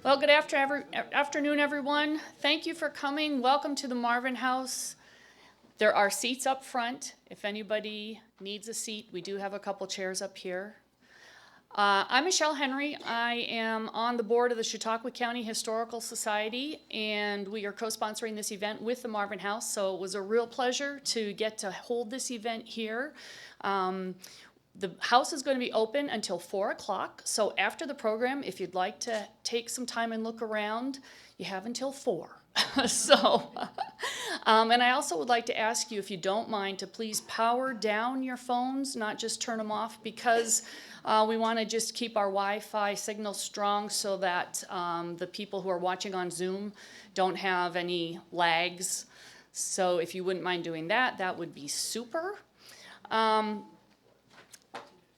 Well, good afternoon, everyone. Thank you for coming. Welcome to the Marvin House. There are seats up front. If anybody needs a seat, we do have a couple chairs up here. I'm Michelle Henry. I am on the board of the Chautauqua County Historical Society, and we are co-sponsoring this event with the Marvin House, so it was a real pleasure to get to hold this event here. The house is going to be open until 4 o'clock, so after the program, if you'd like to take some time and look around, you have until 4. And I also would like to ask you, if you don't mind, to please power down your phones, not just turn them off, because we want to just keep our Wi-Fi signal strong so that the people who are watching on Zoom don't have any lags. So if you wouldn't mind doing that, that would be super.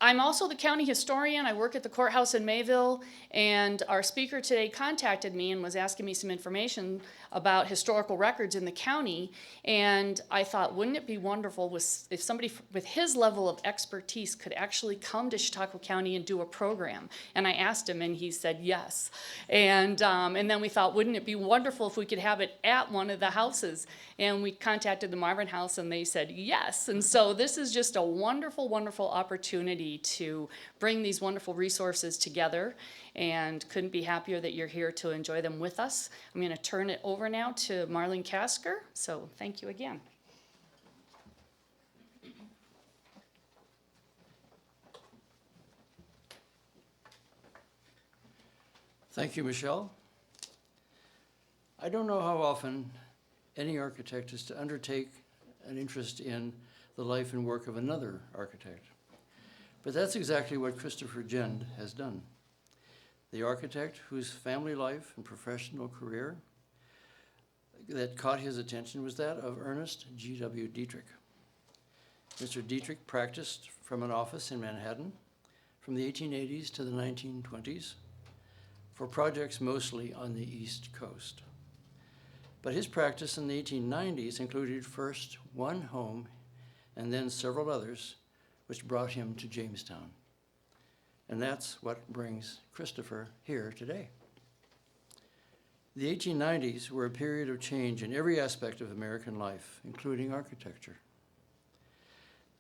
I'm also the county historian. I work at the courthouse in Mayville, and our speaker today contacted me and was asking me some information about historical records in the county, and I thought, wouldn't it be wonderful if somebody with his level of expertise could actually come to Chautauqua County and do a program? And I asked him, and he said yes. And then we thought, wouldn't it be wonderful if we could have it at one of the houses? And we contacted the Marvin House, and they said yes. And so this is just a wonderful, wonderful opportunity to bring these wonderful resources together, and couldn't be happier that you're here to enjoy them with us. I'm going to turn it over now to Marlene Kasker, so thank you again. Thank you, Michelle. I don't know how often any architect is to undertake an interest in the life and work of another architect. But that's exactly what Christopher Gend has done. The architect whose family life and professional career that caught his attention was that of Ernest E.G.W. Dietrich. Mr. Dietrich practiced from an office in Manhattan from the 1880s to the 1920s for projects mostly on the East Coast. But his practice in the 1890s included first one home and then several others, which brought him to Jamestown. And that's what brings Christopher here today. The 1890s were a period of change in every aspect of American life, including architecture.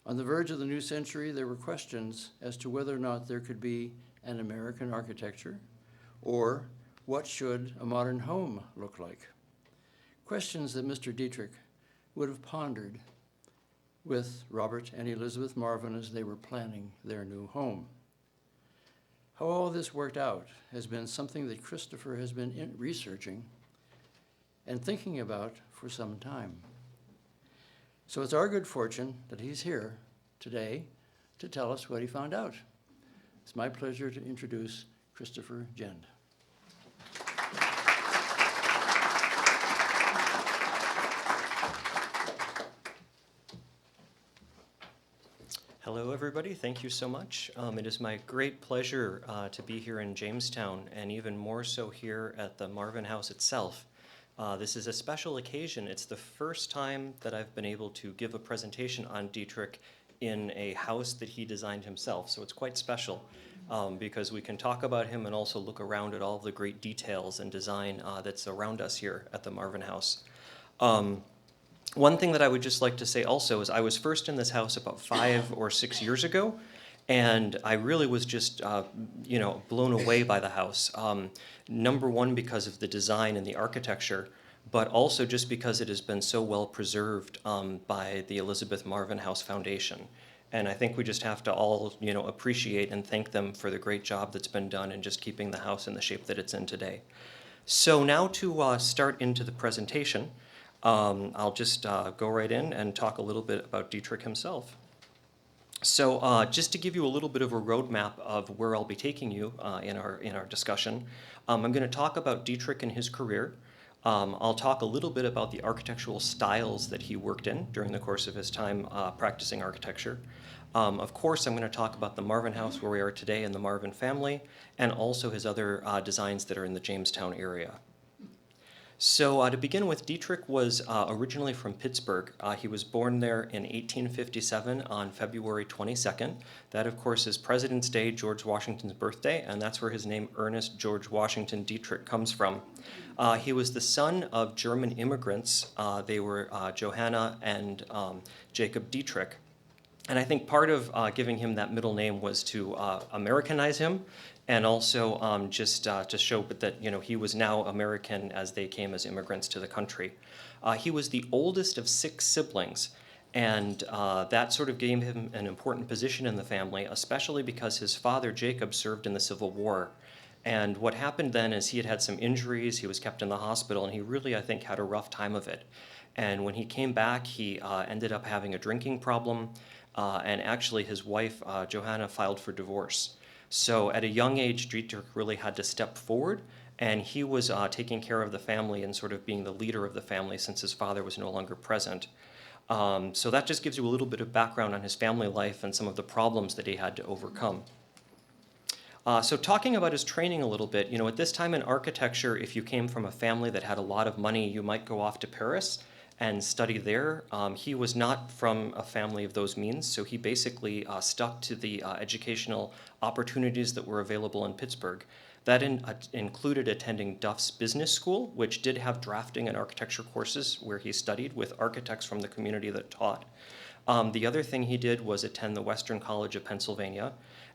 On the verge of the new century, there were questions as to whether or not there could be an American architecture, or what should a modern home look like? Questions that Mr. Dietrich would have pondered with Robert and Elizabeth Marvin as they were planning their new home. How all this worked out has been something that Christopher has been researching and thinking about for some time. So it's our good fortune that he's here today to tell us what he found out. It's my pleasure to introduce Christopher Gend. Hello, everybody. Thank you so much. It is my great pleasure to be here in Jamestown, and even more so here at the Marvin House itself. This is a special occasion. It's the first time that I've been able to give a presentation on Dietrich in a house that he designed himself, so it's quite special because we can talk about him and also look around at all of the great details and design that's around us here at the Marvin House. One thing that I would just like to say also is I was first in this house about 5 or 6 years ago, and I really was just, blown away by the house. Number one, because of the design and the architecture, but also just because it has been so well preserved by the Elizabeth Marvin House Foundation. And I think we just have to all, appreciate and thank them for the great job that's been done in just keeping the house in the shape that it's in today. So now to start into the presentation. I'll just go right in and talk a little bit about Dietrich himself. So just to give you a little bit of a roadmap of where I'll be taking you in our discussion, I'm going to talk about Dietrich and his career. I'll talk a little bit about the architectural styles that he worked in during the course of his time practicing architecture. Of course, I'm going to talk about the Marvin House where we are today and the Marvin family, and also his other designs that are in the Jamestown area. So to begin with, Dietrich was originally from Pittsburgh. He was born there in 1857 on February 22nd. That, of course, is President's Day, George Washington's birthday, and that's where his name, Ernest George Washington Dietrich, comes from. He was the son of German immigrants. They were Johanna and Jacob Dietrich. And I think part of giving him that middle name was to Americanize him, and also just to show that he was now American as they came as immigrants to the country. He was the oldest of 6 siblings, and that sort of gave him an important position in the family, especially because his father, Jacob, served in the Civil War. And what happened then is he had had some injuries, he was kept in the hospital, and he really, I think, had a rough time of it. And when he came back, he ended up having a drinking problem, and actually his wife, Johanna, filed for divorce. So at a young age, Dietrich really had to step forward, and he was taking care of the family and sort of being the leader of the family since his father was no longer present. So that just gives you a little bit of background on his family life and some of the problems that he had to overcome. So talking about his training a little bit, at this time in architecture, if you came from a family that had a lot of money, you might go off to Paris and study there. He was not from a family of those means, so he basically stuck to the educational opportunities that were available in Pittsburgh. That included attending Duff's Business School, which did have drafting and architecture courses where he studied with architects from the community that taught. The other thing he did was attend the Western College of Pennsylvania.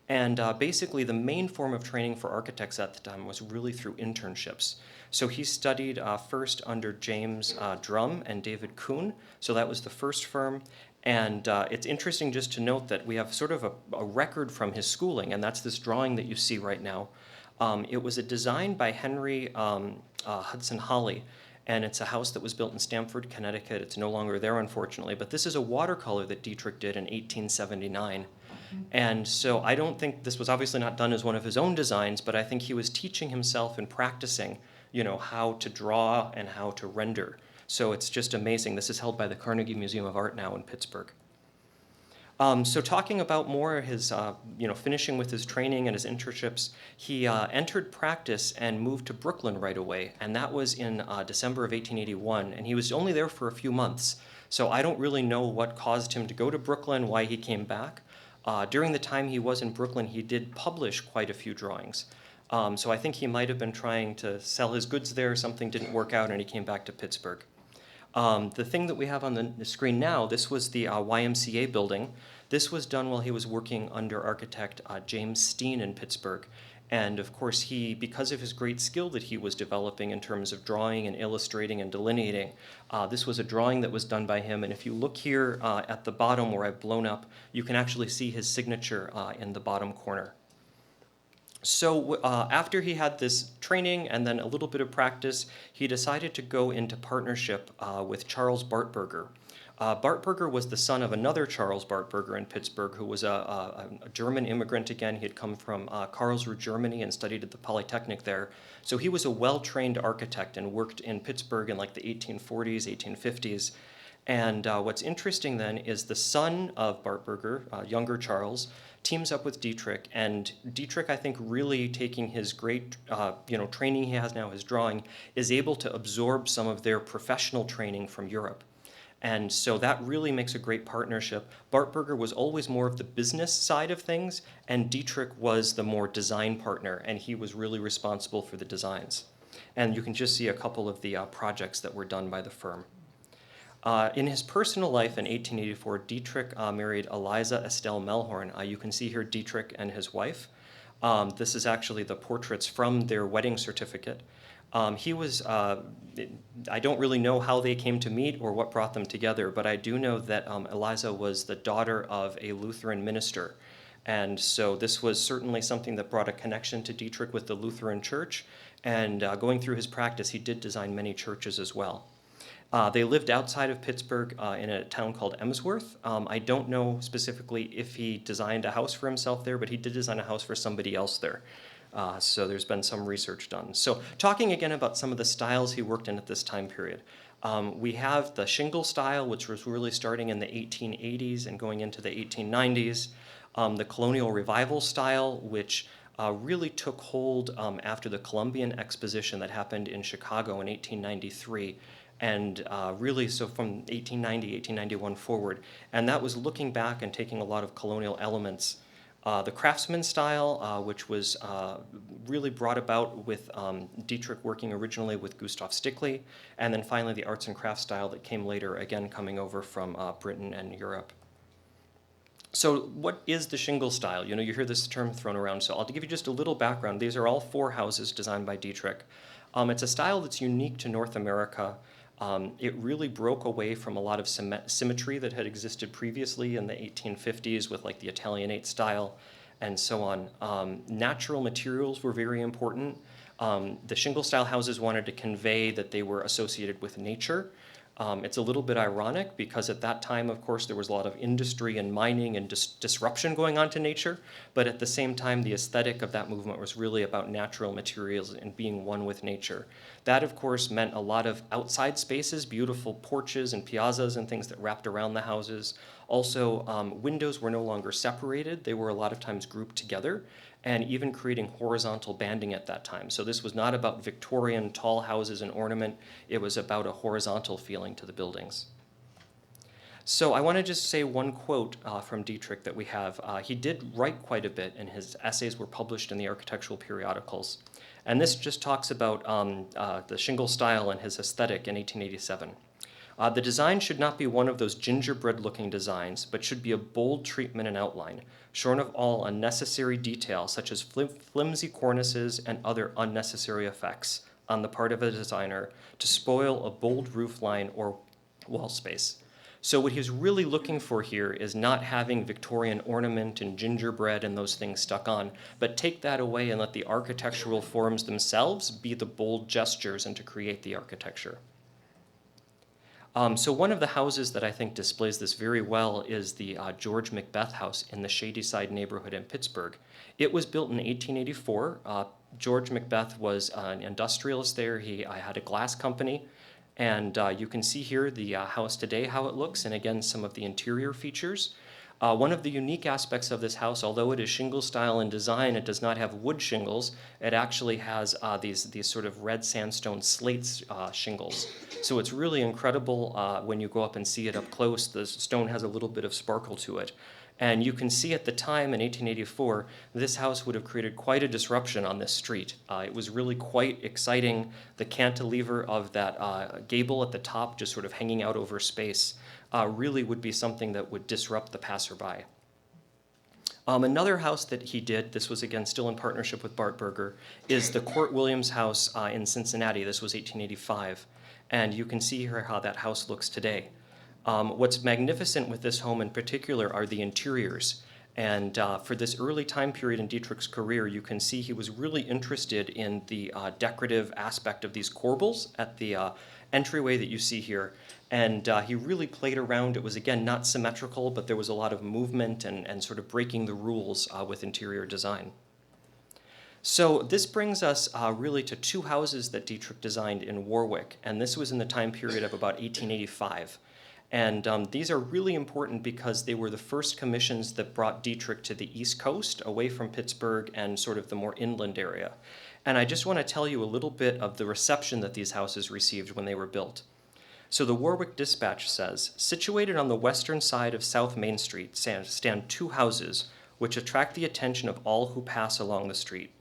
And basically, the main form of training for architects at the time was really through internships. So he studied first under James Drum and David Kuhn. So that was the first firm. And it's interesting just to note that we have sort of a record from his schooling, and that's this drawing that you see right now. It was a design by Henry Hudson Holly, and it's a house that was built in Stamford, Connecticut. It's no longer there, unfortunately, but this is a watercolor that Dietrich did in 1879. And so I don't think this was obviously not done as one of his own designs, but I think he was teaching himself and practicing, how to draw and how to render. So it's just amazing. This is held by the Carnegie Museum of Art now in Pittsburgh. So talking about more his, finishing with his training and his internships, he entered practice and moved to Brooklyn right away, and that was in December of 1881, and he was only there for a few months. So I don't really know what caused him to go to Brooklyn, why he came back. During the time he was in Brooklyn, he did publish quite a few drawings. So I think he might have been trying to sell his goods there, something didn't work out, and he came back to Pittsburgh. The thing that we have on the screen now, this was the YMCA building. This was done while he was working under architect James Steen in Pittsburgh. And of course, he, because of his great skill that he was developing in terms of drawing and illustrating and delineating, this was a drawing that was done by him. And if you look here at the bottom where I've blown up, you can actually see his signature in the bottom corner. So after he had this training and then a little bit of practice, he decided to go into partnership with Charles Bartberger. Bartberger was the son of another Charles Bartberger in Pittsburgh, who was a German immigrant again. He had come from Karlsruhe, Germany, and studied at the Polytechnic there. So he was a well-trained architect and worked in Pittsburgh in like the 1840s, 1850s. And what's interesting then is the son of Bartberger, younger Charles, teams up with Dietrich, and Dietrich, I think, really taking his great, training he has now, his drawing, is able to absorb some of their professional training from Europe. And so that really makes a great partnership. Bartberger was always more of the business side of things, and Dietrich was the more design partner, and he was really responsible for the designs. And you can just see a couple of the projects that were done by the firm. In his personal life in 1884, Dietrich married Eliza Estelle Melhorn. You can see here Dietrich and his wife. This is actually the portraits from their wedding certificate. He was, I don't really know how they came to meet or what brought them together, but I do know that Eliza was the daughter of a Lutheran minister. And so this was certainly something that brought a connection to Dietrich with the Lutheran Church. And going through his practice, he did design many churches as well. They lived outside of Pittsburgh in a town called Emsworth. I don't know specifically if he designed a house for himself there, but he did design a house for somebody else there. So there's been some research done. So talking again about some of the styles he worked in at this time period. We have the shingle style, which was really starting in the 1880s and going into the 1890s. The colonial revival style, which really took hold after the Columbian Exposition that happened in Chicago in 1893. And really, so from 1890, 1891 forward. And that was looking back and taking a lot of colonial elements. The craftsman style, which was really brought about with Dietrich working originally with Gustav Stickley, and then finally the arts and crafts style that came later, again coming over from Britain and Europe. So what is the shingle style? You know, you hear this term thrown around, so I'll give you just a little background. These are all 4 houses designed by Dietrich. It's a style that's unique to North America. It really broke away from a lot of symmetry that had existed previously in the 1850s with like the Italianate style and so on. Natural materials were very important. The shingle style houses wanted to convey that they were associated with nature. It's a little bit ironic because at that time, of course, there was a lot of industry and mining and disruption going on to nature, but at the same time, the aesthetic of that movement was really about natural materials and being one with nature. That, of course, meant a lot of outside spaces, beautiful porches and piazzas and things that wrapped around the houses. Also, windows were no longer separated. They were a lot of times grouped together, and even creating horizontal banding at that time. So this was not about Victorian tall houses and ornament. It was about a horizontal feeling to the buildings. So I want to just say one quote from Dietrich that we have. He did write quite a bit, and his essays were published in the architectural periodicals. And this just talks about the shingle style and his aesthetic in 1887. The design should not be one of those gingerbread-looking designs, but should be a bold treatment and outline, shorn of all unnecessary detail such as flimsy cornices and other unnecessary effects on the part of a designer to spoil a bold roof line or wall space. So what he's really looking for here is not having Victorian ornament and gingerbread and those things stuck on, but take that away and let the architectural forms themselves be the bold gestures and to create the architecture. So one of the houses that I think displays this very well is the George Macbeth House in the Shadyside neighborhood in Pittsburgh. It was built in 1884. George Macbeth was an industrialist there. He had a glass company. And you can see here the house today, how it looks, and again, some of the interior features. One of the unique aspects of this house, although it is shingle style in design, it does not have wood shingles. It actually has these sort of red sandstone slates shingles. So it's really incredible when you go up and see it up close. The stone has a little bit of sparkle to it. And you can see at the time in 1884, this house would have created quite a disruption on this street. It was really quite exciting. The cantilever of that gable at the top just sort of hanging out over space really would be something that would disrupt the passerby. Another house that he did, this was again still in partnership with Bart Berger, is the Court Williams House in Cincinnati. This was 1885. And you can see here how that house looks today. What's magnificent with this home in particular are the interiors. And for this early time period in Dietrich's career, you can see he was really interested in the decorative aspect of these corbels at the entryway that you see here. And he really played around. It was, again, not symmetrical, but there was a lot of movement and sort of breaking the rules with interior design. So this brings us really to 2 houses that Dietrich designed in Warwick. And this was in the time period of about 1885. And these are really important because they were the first commissions that brought Dietrich to the East Coast, away from Pittsburgh and sort of the more inland area. And I just want to tell you a little bit of the reception that these houses received when they were built. So the Warwick Dispatch says, situated on the western side of South Main Street stand 2 houses which attract the attention of all who pass along the street.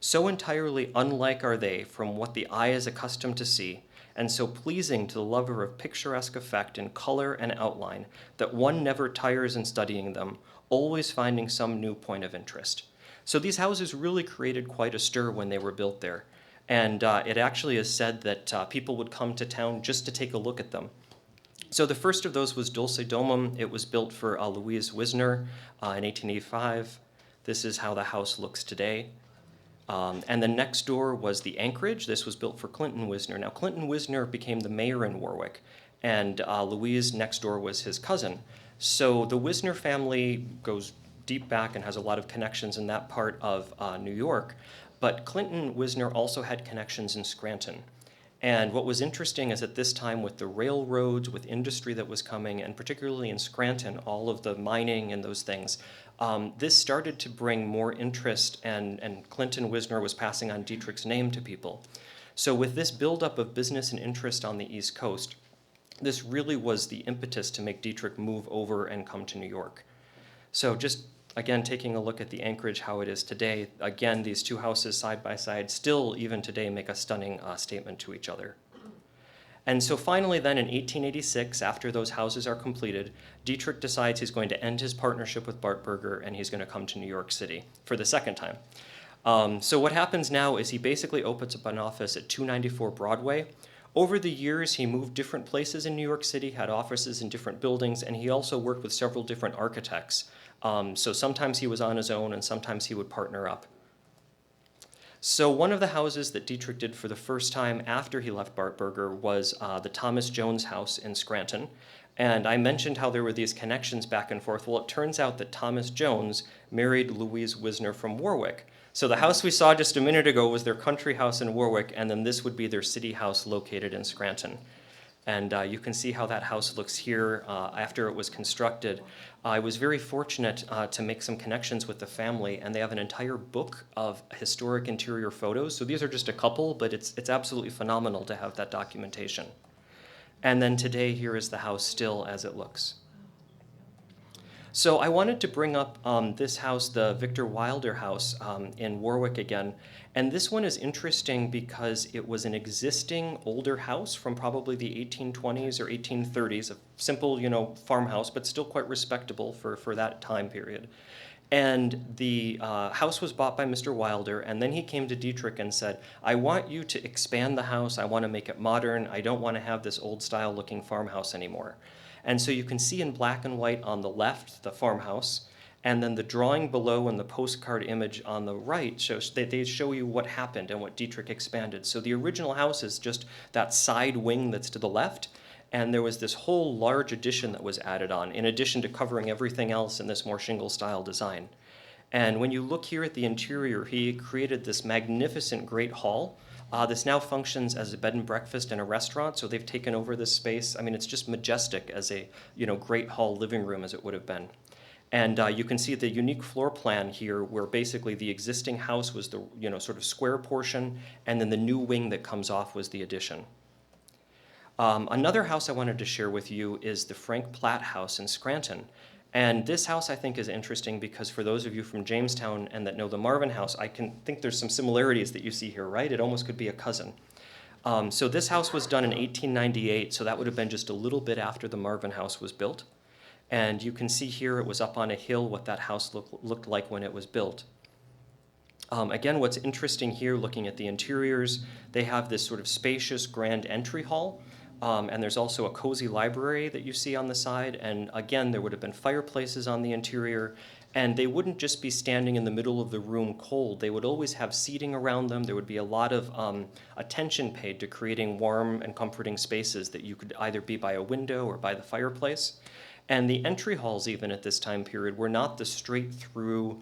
So entirely unlike are they from what the eye is accustomed to see, and so pleasing to the lover of picturesque effect in color and outline that one never tires in studying them, always finding some new point of interest. So these houses really created quite a stir when they were built there. And it actually is said that people would come to town just to take a look at them. So the first of those was Dulce Domum. It was built for Louise Wisner in 1885. This is how the house looks today. And then next door was the Anchorage. This was built for Clinton Wisner. Now, Clinton Wisner became the mayor in Warwick, and Louise next door was his cousin. So the Wisner family goes deep back and has a lot of connections in that part of New York. But Clinton Wisner also had connections in Scranton. And what was interesting is at this time with the railroads, with industry that was coming, and particularly in Scranton, all of the mining and those things, this started to bring more interest, and Clinton Wisner was passing on Dietrich's name to people. So with this buildup of business and interest on the East Coast, this really was the impetus to make Dietrich move over and come to New York. So just, again, taking a look at the Anchorage, how it is today, again, these two houses side by side still, even today, make a stunning statement to each other. And so finally then in 1886, after those houses are completed, Dietrich decides he's going to end his partnership with Bartberger and he's going to come to New York City for the second time. So what happens now is he basically opens up an office at 294 Broadway. Over the years, he moved different places in New York City, had offices in different buildings, and he also worked with several different architects. So sometimes he was on his own, and sometimes he would partner up. So one of the houses that Dietrich did for the first time after he left Bartberger was the Thomas Jones house in Scranton. And I mentioned how there were these connections back and forth. Well, it turns out that Thomas Jones married Louise Wisner from Warwick. So the house we saw just a minute ago was their country house in Warwick, and then this would be their city house located in Scranton. And you can see how that house looks here after it was constructed. I was very fortunate to make some connections with the family, and they have an entire book of historic interior photos. So these are just a couple, but it's absolutely phenomenal to have that documentation. And then today, here is the house still as it looks. So I wanted to bring up this house, the Victor Wilder house in Warwick again. And this one is interesting because it was an existing older house from probably the 1820s or 1830s, a simple, farmhouse, but still quite respectable for that time period. And the house was bought by Mr. Wilder, and then he came to Dietrich and said, I want you to expand the house, I want to make it modern, I don't want to have this old style looking farmhouse anymore. And so you can see in black and white on the left, the farmhouse, and then the drawing below and the postcard image on the right shows that they show you what happened and what Dietrich expanded. So the original house is just that side wing that's to the left, and there was this whole large addition that was added on, in addition to covering everything else in this more shingle-style design. And when you look here at the interior, he created this magnificent great hall. This now functions as a bed and breakfast and a restaurant, so they've taken over this space. I mean, it's just majestic as a great hall living room as it would have been. And you can see the unique floor plan here where basically the existing house was the sort of square portion, and then the new wing that comes off was the addition. Another house I wanted to share with you is the Frank Platt house in Scranton. And this house I think is interesting because for those of you from Jamestown and that know the Marvin House, I can think there's some similarities that you see here, right? It almost could be a cousin. So this house was done in 1898, so that would have been just a little bit after the Marvin House was built. And you can see here it was up on a hill what that house looked like when it was built. Again, what's interesting here, looking at the interiors, they have this sort of spacious grand entry hall. And there's also a cozy library that you see on the side. And again, there would have been fireplaces on the interior. And they wouldn't just be standing in the middle of the room cold. They would always have seating around them. There would be a lot of attention paid to creating warm and comforting spaces that you could either be by a window or by the fireplace. And the entry halls, even at this time period, were not the straight through,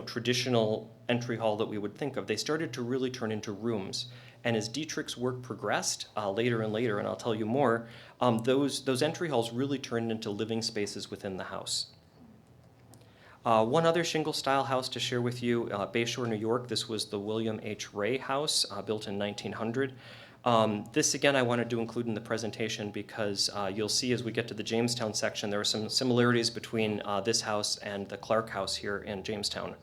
traditional entry hall that we would think of. They started to really turn into rooms. And as Dietrich's work progressed later and later, and I'll tell you more, those entry halls really turned into living spaces within the house. One other shingle-style house to share with you, Bayshore, New York. This was the William H. Ray house, built in 1900. This, again, I wanted to include in the presentation because you'll see as we get to the Jamestown section, there are some similarities between this house and the Clark house here in Jamestown.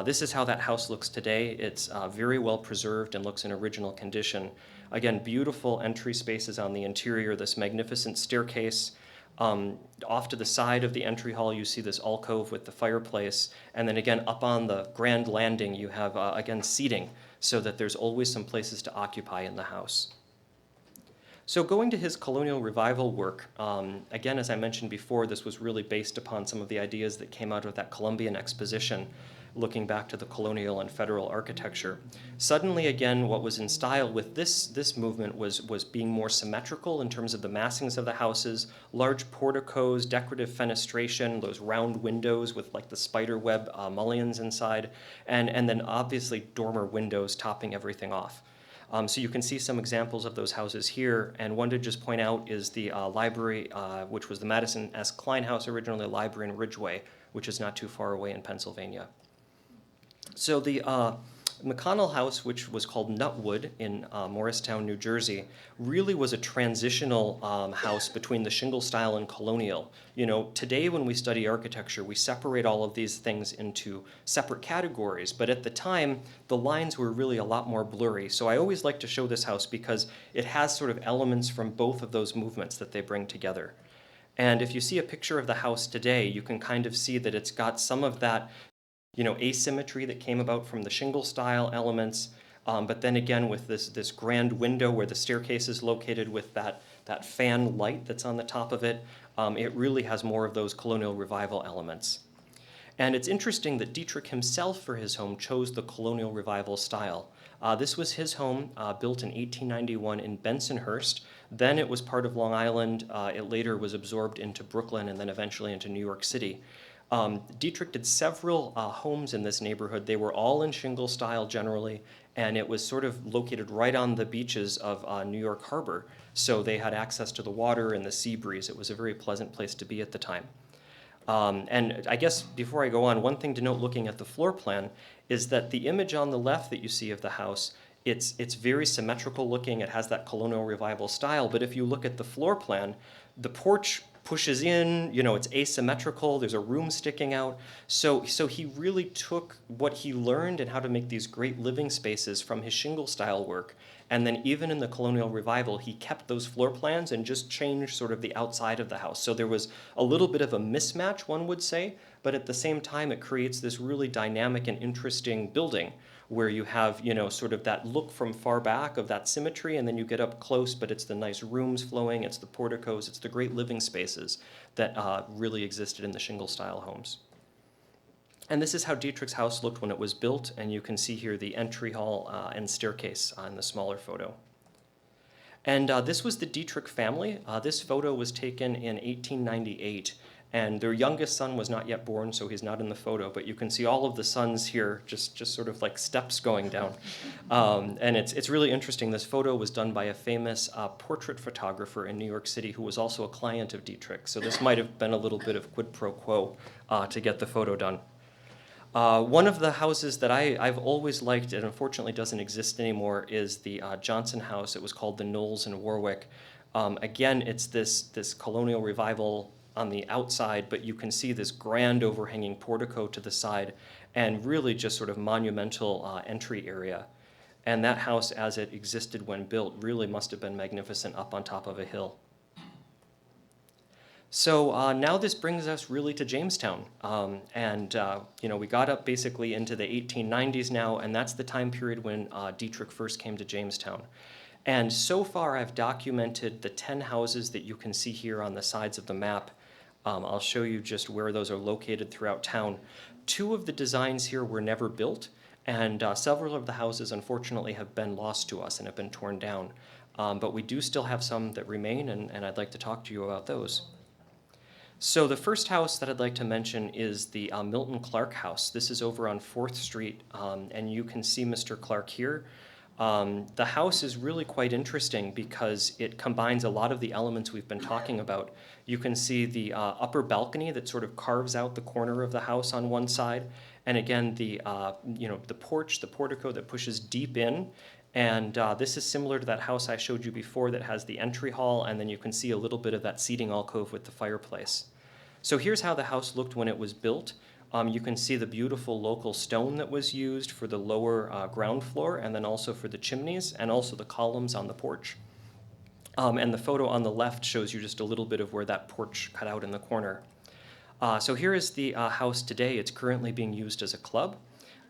This is how that house looks today. It's very well preserved and looks in original condition. Again, beautiful entry spaces on the interior, this magnificent staircase. Off to the side of the entry hall, you see this alcove with the fireplace. And then again, up on the grand landing, you have, again, seating so that there's always some places to occupy in the house. So going to his colonial revival work, again, as I mentioned before, this was really based upon some of the ideas that came out of that Columbian Exposition, looking back to the colonial and federal architecture. Suddenly, again, what was in style with this movement was being more symmetrical in terms of the massings of the houses, large porticos, decorative fenestration, those round windows with like the spider web mullions inside, and then obviously dormer windows topping everything off. So you can see some examples of those houses here, and one to just point out is the library, which was the Madison S. Klein House, originally a library in Ridgeway, which is not too far away in Pennsylvania. So the McConnell House, which was called Nutwood in Morristown, New Jersey, really was a transitional house between the shingle style and colonial. You know, today when we study architecture, we separate all of these things into separate categories, but at the time, the lines were really a lot more blurry. So I always like to show this house because it has sort of elements from both of those movements that they bring together. And if you see a picture of the house today, you can kind of see that it's got some of that, you know, asymmetry that came about from the shingle style elements, but then again with this grand window where the staircase is located with that fan light that's on the top of it, it really has more of those colonial revival elements. And it's interesting that Dietrich himself for his home chose the colonial revival style. This was his home, built in 1891 in Bensonhurst. Then it was part of Long Island. It later was absorbed into Brooklyn and then eventually into New York City. Dietrich did several homes in this neighborhood. They were all in shingle style generally, and it was sort of located right on the beaches of New York Harbor. So they had access to the water and the sea breeze. It was a very pleasant place to be at the time. And I guess before I go on, one thing to note looking at the floor plan is that the image on the left that you see of the house, it's very symmetrical looking. It has that colonial revival style. But if you look at the floor plan, the porch pushes in, you know, it's asymmetrical, there's a room sticking out. So he really took what he learned and how to make these great living spaces from his shingle style work. And then even in the colonial revival, he kept those floor plans and just changed sort of the outside of the house. So there was a little bit of a mismatch, one would say, but at the same time, it creates this really dynamic and interesting building where you have, you know, sort of that look from far back of that symmetry, and then you get up close, but it's the nice rooms flowing, it's the porticos, it's the great living spaces that really existed in the shingle style homes. And this is how Dietrich's house looked when it was built, and you can see here the entry hall and staircase on the smaller photo. And this was the Dietrich family. This photo was taken in 1898, and their youngest son was not yet born, so he's not in the photo, but you can see all of the sons here, just sort of like steps going down. And it's really interesting. This photo was done by a famous portrait photographer in New York City who was also a client of Dietrich, so this might have been a little bit of quid pro quo to get the photo done. One of the houses that I've always liked, and unfortunately doesn't exist anymore, is the Johnson House. It was called the Knolls in Warwick. Again, it's this colonial revival on the outside, but you can see this grand overhanging portico to the side and really just sort of monumental entry area. And that house, as it existed when built, really must have been magnificent up on top of a hill. So now this brings us really to Jamestown. You know, we got up basically into the 1890s now, and that's the time period when Dietrich first came to Jamestown. And so far I've documented the 10 houses that you can see here on the sides of the map. I'll show you just where those are located throughout town. 2 of the designs here were never built, and several of the houses unfortunately have been lost to us and have been torn down. But we do still have some that remain, and I'd like to talk to you about those. So the first house that I'd like to mention is the Milton Clark House. This is over on 4th Street, and you can see Mr. Clark here. The house is really quite interesting because it combines a lot of the elements we've been talking about. You can see the upper balcony that sort of carves out the corner of the house on one side, and again the the porch, the portico that pushes deep in. And this is similar to that house I showed you before that has the entry hall, and then you can see a little bit of that seating alcove with the fireplace. So here's how the house looked when it was built. You can see the beautiful local stone that was used for the lower ground floor, and then also for the chimneys, and also the columns on the porch. And the photo on the left shows you just a little bit of where that porch cut out in the corner. So here is the house today. It's currently being used as a club,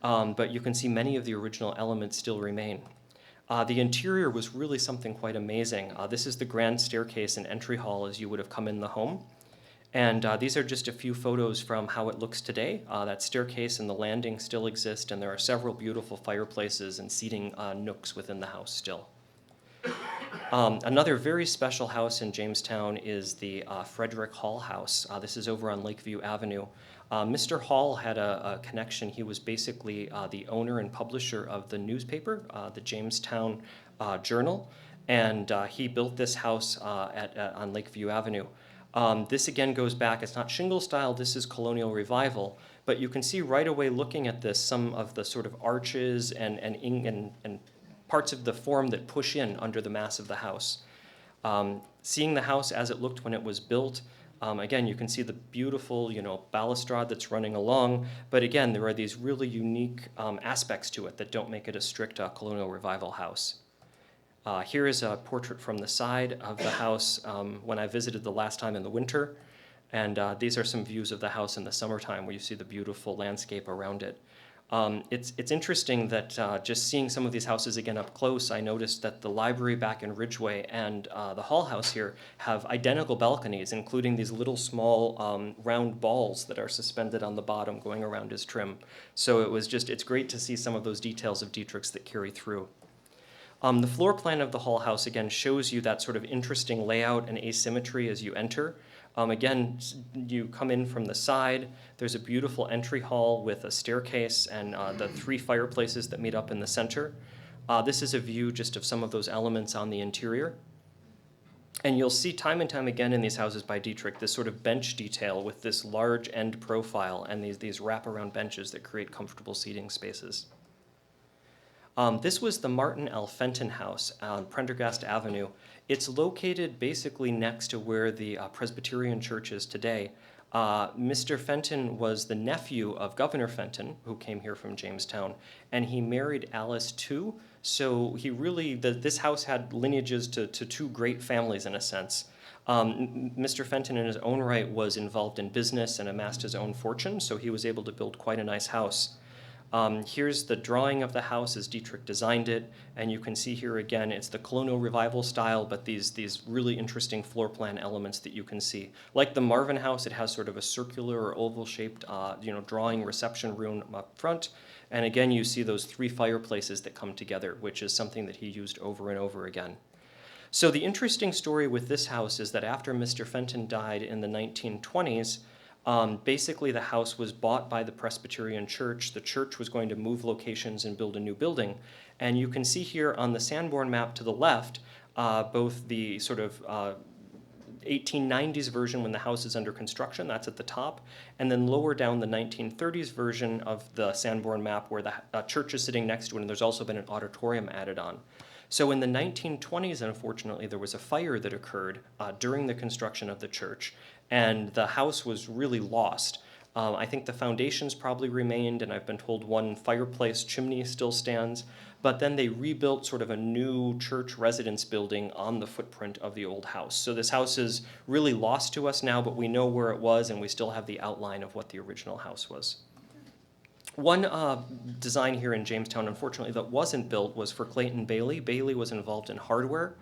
but you can see many of the original elements still remain. The interior was really something quite amazing. This is the grand staircase and entry hall as you would have come in the home. And these are just a few photos from how it looks today. That staircase and the landing still exist, and there are several beautiful fireplaces and seating nooks within the house still. Another very special house in Jamestown is the Frederick Hall House. This is over on Lakeview Avenue. Mr. Hall had a connection. He was basically the owner and publisher of the newspaper, the Jamestown Journal, and he built this house on Lakeview Avenue. This again goes back, it's not shingle style, this is colonial revival, but you can see right away looking at this some of the sort of arches and parts of the form that push in under the mass of the house. Seeing the house as it looked when it was built, again, you can see the beautiful, balustrade that's running along, but again, there are these really unique aspects to it that don't make it a strict colonial revival house. Here is a portrait from the side of the house when I visited the last time in the winter, and these are some views of the house in the summertime where you see the beautiful landscape around it. It's interesting that just seeing some of these houses again up close, I noticed that the library back in Ridgeway and the Hall House here have identical balconies, including these little small round balls that are suspended on the bottom going around his trim. So it's great to see some of those details of Dietrich's that carry through. The floor plan of the Hall House again shows you that sort of interesting layout and asymmetry as you enter. Again, you come in from the side. There's a beautiful entry hall with a staircase and the 3 fireplaces that meet up in the center. This is a view just of some of those elements on the interior. And you'll see time and time again in these houses by Dietrich this sort of bench detail with this large end profile and these wraparound benches that create comfortable seating spaces. This was the Martin L. Fenton House on Prendergast Avenue. It's located basically next to where the Presbyterian Church is today. Mr. Fenton was the nephew of Governor Fenton, who came here from Jamestown, and he married Alice too. So this house had lineages to 2 great families in a sense. Mr. Fenton in his own right was involved in business and amassed his own fortune, so he was able to build quite a nice house. Here's the drawing of the house as Dietrich designed it, and you can see here again, it's the colonial revival style, but these really interesting floor plan elements that you can see. Like the Marvin House, it has sort of a circular or oval-shaped, drawing reception room up front, and again, you see those 3 fireplaces that come together, which is something that he used over and over again. So the interesting story with this house is that after Mr. Fenton died in the 1920s, basically, the house was bought by the Presbyterian Church. The church was going to move locations and build a new building. And you can see here on the Sanborn map to the left, both the sort of 1890s version when the house is under construction, that's at the top, and then lower down the 1930s version of the Sanborn map where the church is sitting next to it, and there's also been an auditorium added on. So in the 1920s, unfortunately, there was a fire that occurred during the construction of the church, and the house was really lost. I think the foundations probably remained, and I've been told one fireplace chimney still stands, but then they rebuilt sort of a new church residence building on the footprint of the old house. So this house is really lost to us now, but we know where it was, and we still have the outline of what the original house was. One design here in Jamestown, unfortunately, that wasn't built was for Clayton Bailey. Bailey was involved in hardware,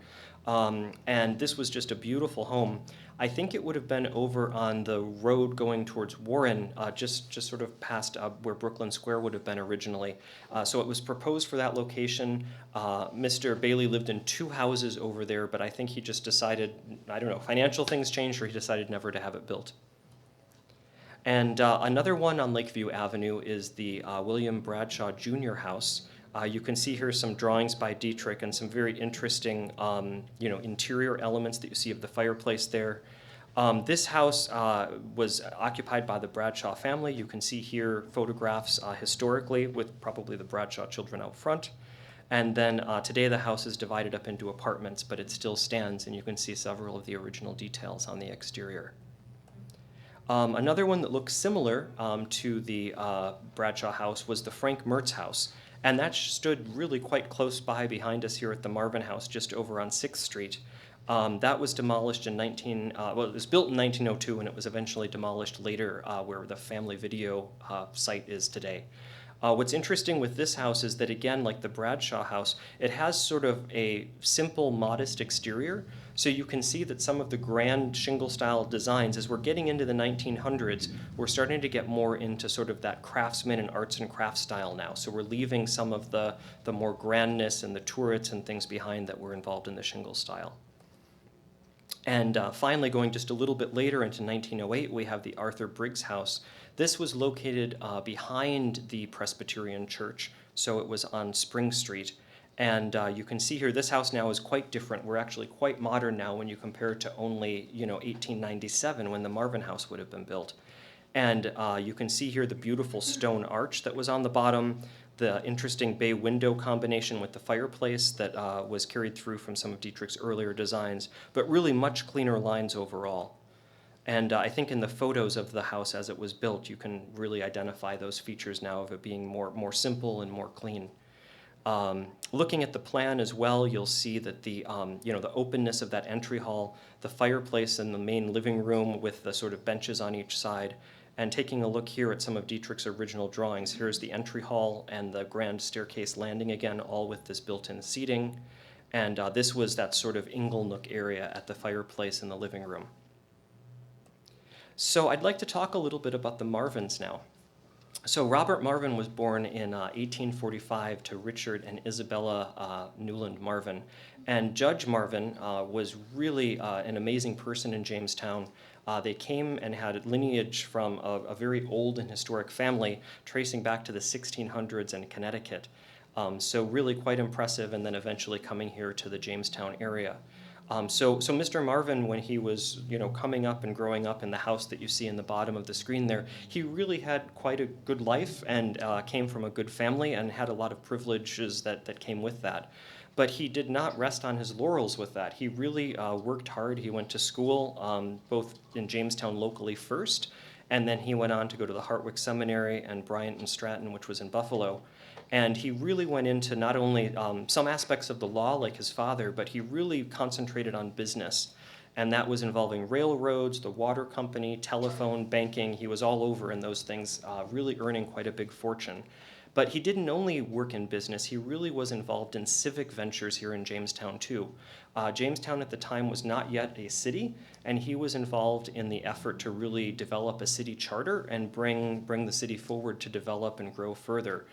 and this was just a beautiful home. I think it would have been over on the road going towards Warren, just sort of past where Brooklyn Square would have been originally. So it was proposed for that location. Mr. Bailey lived in 2 houses over there, but I think he just decided, I don't know, financial things changed, or he decided never to have it built. And another one on Lakeview Avenue is the William Bradshaw Jr. house. You can see here some drawings by Dietrich and some very interesting, interior elements that you see of the fireplace there. This house was occupied by the Bradshaw family. You can see here photographs historically with probably the Bradshaw children out front. And then today the house is divided up into apartments, but it still stands, and you can see several of the original details on the exterior. Another one that looks similar to the Bradshaw house was the Frank Mertz house. And that stood really quite close by behind us here at the Marvin House, just over on 6th Street. That was demolished in it was built in 1902, and it was eventually demolished later where the family video site is today. What's interesting with this house is that, again, like the Bradshaw house, it has sort of a simple, modest exterior. So you can see that some of the grand shingle-style designs, as we're getting into the 1900s, we're starting to get more into sort of that craftsman and arts and crafts style now. So we're leaving some of the more grandness and the turrets and things behind that were involved in the shingle style. And finally, going just a little bit later into 1908, we have the Arthur Briggs house. This was located behind the Presbyterian Church, so it was on Spring Street. And you can see here, this house now is quite different. We're actually quite modern now when you compare it to only, 1897 when the Marvin House would have been built. And you can see here the beautiful stone arch that was on the bottom, the interesting bay window combination with the fireplace that was carried through from some of Dietrich's earlier designs, but really much cleaner lines overall. And I think in the photos of the house as it was built, you can really identify those features now of it being more simple and more clean. Looking at the plan as well, you'll see that the openness of that entry hall, the fireplace in the main living room with the sort of benches on each side, and taking a look here at some of Dietrich's original drawings. Here's the entry hall and the grand staircase landing again, all with this built-in seating. And this was that sort of inglenook area at the fireplace in the living room. So I'd like to talk a little bit about the Marvins now. So Robert Marvin was born in 1845 to Richard and Isabella Newland Marvin. And Judge Marvin was really an amazing person in Jamestown. They came and had lineage from a very old and historic family tracing back to the 1600s in Connecticut. So really quite impressive, and then eventually coming here to the Jamestown area. So Mr. Marvin, when he was, coming up and growing up in the house that you see in the bottom of the screen there, he really had quite a good life and came from a good family and had a lot of privileges that came with that. But he did not rest on his laurels with that. He really worked hard. He went to school, both in Jamestown locally first, and then he went on to go to the Hartwick Seminary and Bryant and Stratton, which was in Buffalo. And he really went into not only some aspects of the law like his father, but he really concentrated on business. And that was involving railroads, the water company, telephone, banking. He was all over in those things, really earning quite a big fortune. But he didn't only work in business, he really was involved in civic ventures here in Jamestown too. Jamestown at the time was not yet a city, and he was involved in the effort to really develop a city charter and bring the city forward to develop and grow further.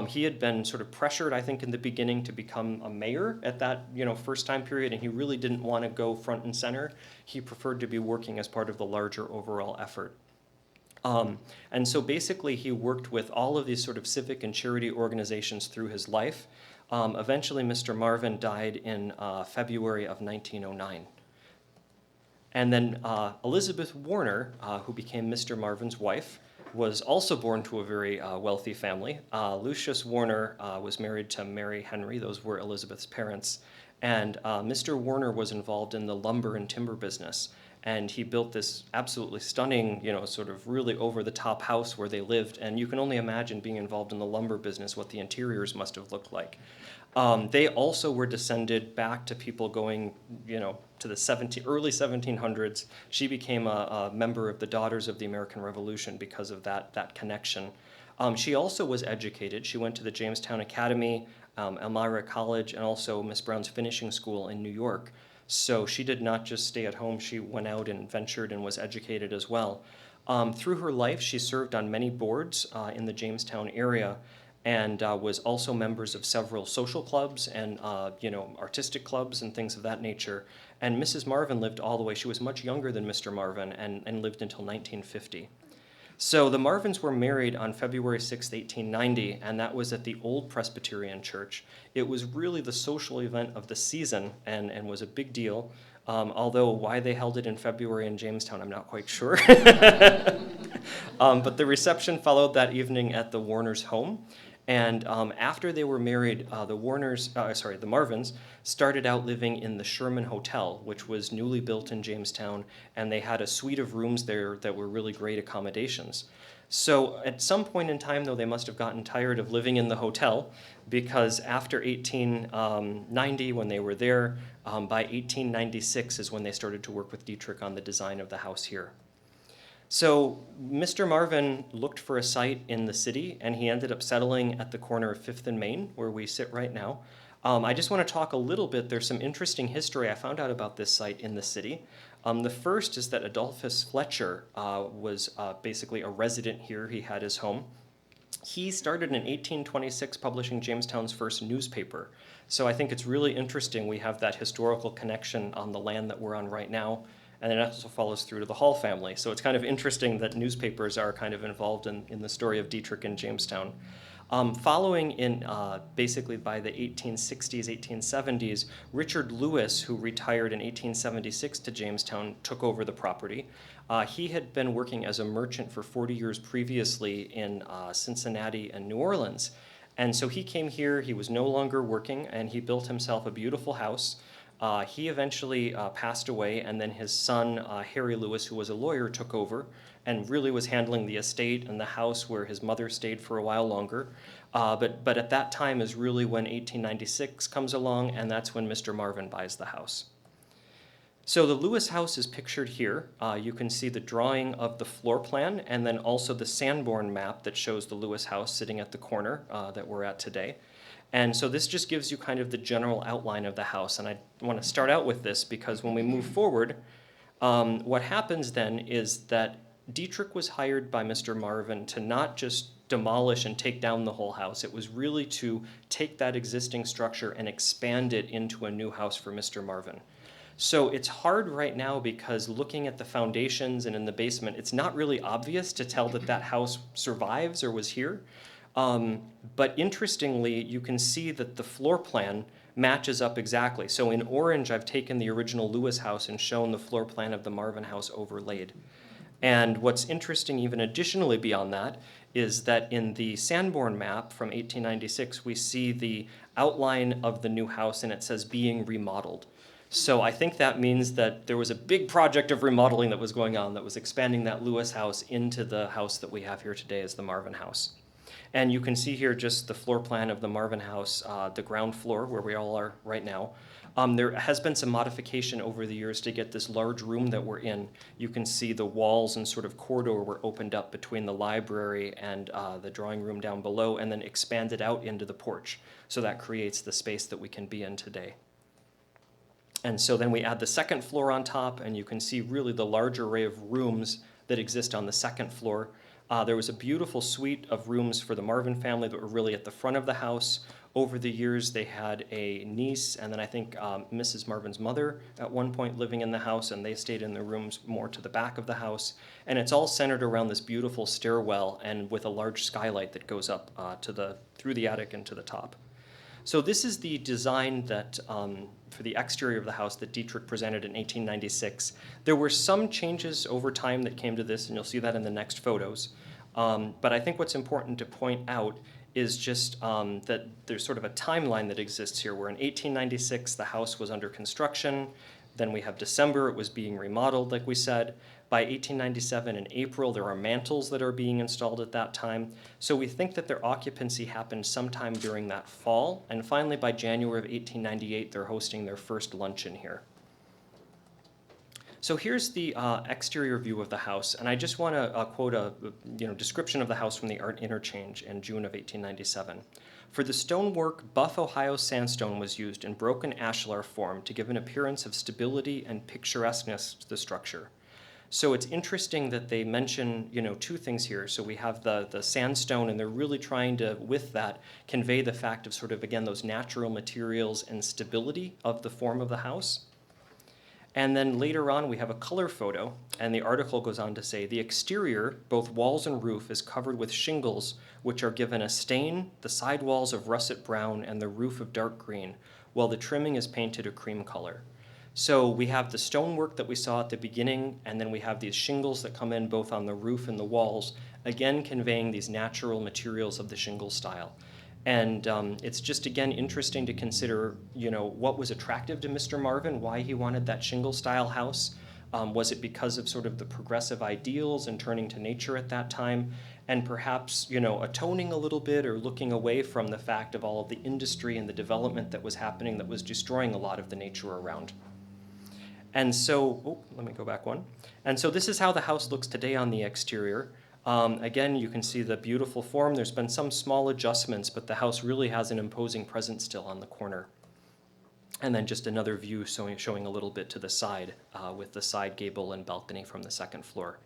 He had been sort of pressured, I think, in the beginning to become a mayor at that first time period, and he really didn't want to go front and center. He preferred to be working as part of the larger overall effort. And so basically he worked with all of these sort of civic and charity organizations through his life. Eventually Mr. Marvin died in February of 1909. And then Elizabeth Warner, who became Mr. Marvin's wife, was also born to a very wealthy family. Lucius Warner was married to Mary Henry. Those were Elizabeth's parents. And Mr. Warner was involved in the lumber and timber business. And he built this absolutely stunning, sort of really over-the-top house where they lived. And you can only imagine being involved in the lumber business, what the interiors must have looked like. They also were descended back to people going, to the early 1700s. She became a member of the Daughters of the American Revolution because of that connection. She also was educated. She went to the Jamestown Academy, Elmira College, and also Miss Brown's finishing school in New York. So she did not just stay at home, she went out and ventured and was educated as well. Through her life, she served on many boards in the Jamestown area and was also members of several social clubs and artistic clubs and things of that nature. And Mrs. Marvin lived all the way, she was much younger than Mr. Marvin and lived until 1950. So the Marvins were married on February 6, 1890, and that was at the Old Presbyterian Church. It was really the social event of the season and was a big deal, although why they held it in February in Jamestown, I'm not quite sure. But the reception followed that evening at the Warners' home. And after they were married, the Marvins started out living in the Sherman Hotel, which was newly built in Jamestown, and they had a suite of rooms there that were really great accommodations. So at some point in time, though, they must have gotten tired of living in the hotel, because after 1890, when they were there, by 1896 is when they started to work with Dietrich on the design of the house here. So Mr. Marvin looked for a site in the city, and he ended up settling at the corner of 5th and Main, where we sit right now. I just want to talk a little bit. There's some interesting history I found out about this site in the city. The first is that Adolphus Fletcher was basically a resident here. He had his home. He started in 1826 publishing Jamestown's first newspaper. So I think it's really interesting we have that historical connection on the land that we're on right now. And it also follows through to the Hall family. So it's kind of interesting that newspapers are kind of involved in the story of Dietrich and Jamestown. Following in basically by the 1860s, 1870s, Richard Lewis, who retired in 1876 to Jamestown, took over the property. He had been working as a merchant for 40 years previously in Cincinnati and New Orleans. And so he came here, he was no longer working, and he built himself a beautiful house. He eventually passed away, and then his son, Harry Lewis, who was a lawyer, took over and really was handling the estate and the house where his mother stayed for a while longer. But at that time is really when 1896 comes along, and that's when Mr. Marvin buys the house. So the Lewis house is pictured here. You can see the drawing of the floor plan and then also the Sanborn map that shows the Lewis house sitting at the corner that we're at today. And so this just gives you kind of the general outline of the house. And I want to start out with this because when we move forward, what happens then is that Dietrich was hired by Mr. Marvin to not just demolish and take down the whole house. It was really to take that existing structure and expand it into a new house for Mr. Marvin. So it's hard right now because looking at the foundations and in the basement, it's not really obvious to tell that that house survives or was here. But interestingly, you can see that the floor plan matches up exactly. So in orange, I've taken the original Lewis house and shown the floor plan of the Marvin house overlaid. And what's interesting even additionally beyond that is that in the Sanborn map from 1896, we see the outline of the new house and it says being remodeled. So I think that means that there was a big project of remodeling that was going on that was expanding that Lewis house into the house that we have here today as the Marvin house. And you can see here just the floor plan of the Marvin house, the ground floor where we all are right now. There has been some modification over the years to get this large room that we're in. You can see the walls and sort of corridor were opened up between the library and the drawing room down below and then expanded out into the porch. So that creates the space that we can be in today. And so then we add the second floor on top, and you can see really the large array of rooms that exist on the second floor. There was a beautiful suite of rooms for the Marvin family that were really at the front of the house. Over the years, they had a niece, and then I think Mrs. Marvin's mother at one point living in the house, and they stayed in the rooms more to the back of the house. And it's all centered around this beautiful stairwell and with a large skylight that goes up through the attic and to the top. So this is the design that for the exterior of the house that Dietrich presented in 1896. There were some changes over time that came to this, and you'll see that in the next photos. But I think what's important to point out is just that there's sort of a timeline that exists here, where in 1896 the house was under construction. Then we have December, it was being remodeled, like we said. By 1897 in April, there are mantles that are being installed at that time. So we think that their occupancy happened sometime during that fall. And finally, by January of 1898, they're hosting their first luncheon here. So here's the exterior view of the house. And I just want to quote a description of the house from the Art Interchange in June of 1897. For the stonework, buff Ohio sandstone was used in broken ashlar form to give an appearance of stability and picturesqueness to the structure. So it's interesting that they mention, two things here. So we have the sandstone, and they're really trying to, with that, convey the fact of sort of, again, those natural materials and stability of the form of the house. And then later on, we have a color photo, and the article goes on to say, the exterior, both walls and roof, is covered with shingles, which are given a stain, the side walls of russet brown, and the roof of dark green, while the trimming is painted a cream color. So we have the stonework that we saw at the beginning, and then we have these shingles that come in both on the roof and the walls, again conveying these natural materials of the shingle style. And it's just, again, interesting to consider, what was attractive to Mr. Marvin, why he wanted that shingle style house. Was it because of sort of the progressive ideals and turning to nature at that time? And perhaps, atoning a little bit or looking away from the fact of all of the industry and the development that was happening that was destroying a lot of the nature around. And so, let me go back one. And so this is how the house looks today on the exterior. Again, you can see the beautiful form. There's been some small adjustments, but the house really has an imposing presence still on the corner. And then just another view showing a little bit to the side with the side gable and balcony from the second floor.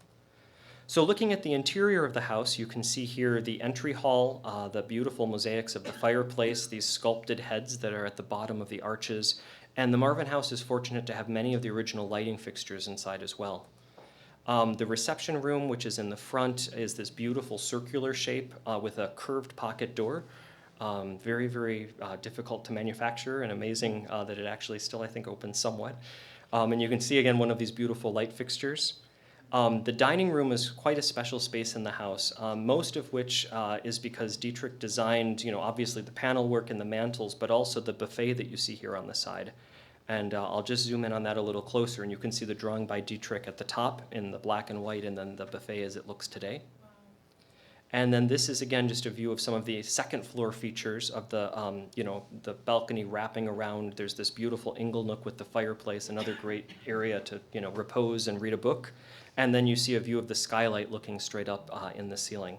So looking at the interior of the house, you can see here the entry hall, the beautiful mosaics of the fireplace, these sculpted heads that are at the bottom of the arches. And the Marvin house is fortunate to have many of the original lighting fixtures inside as well. The reception room, which is in the front, is this beautiful circular shape with a curved pocket door. Very, very difficult to manufacture, and amazing that it actually still, I think, opens somewhat. And you can see, again, one of these beautiful light fixtures. The dining room is quite a special space in the house, most of which is because Dietrich designed, obviously the panel work and the mantels, but also the buffet that you see here on the side. And I'll just zoom in on that a little closer, and you can see the drawing by Dietrich at the top in the black and white, and then the buffet as it looks today. And then this is, again, just a view of some of the second floor features of the, the balcony wrapping around. There's this beautiful ingle nook with the fireplace, another great area to, repose and read a book. And then you see a view of the skylight looking straight up in the ceiling.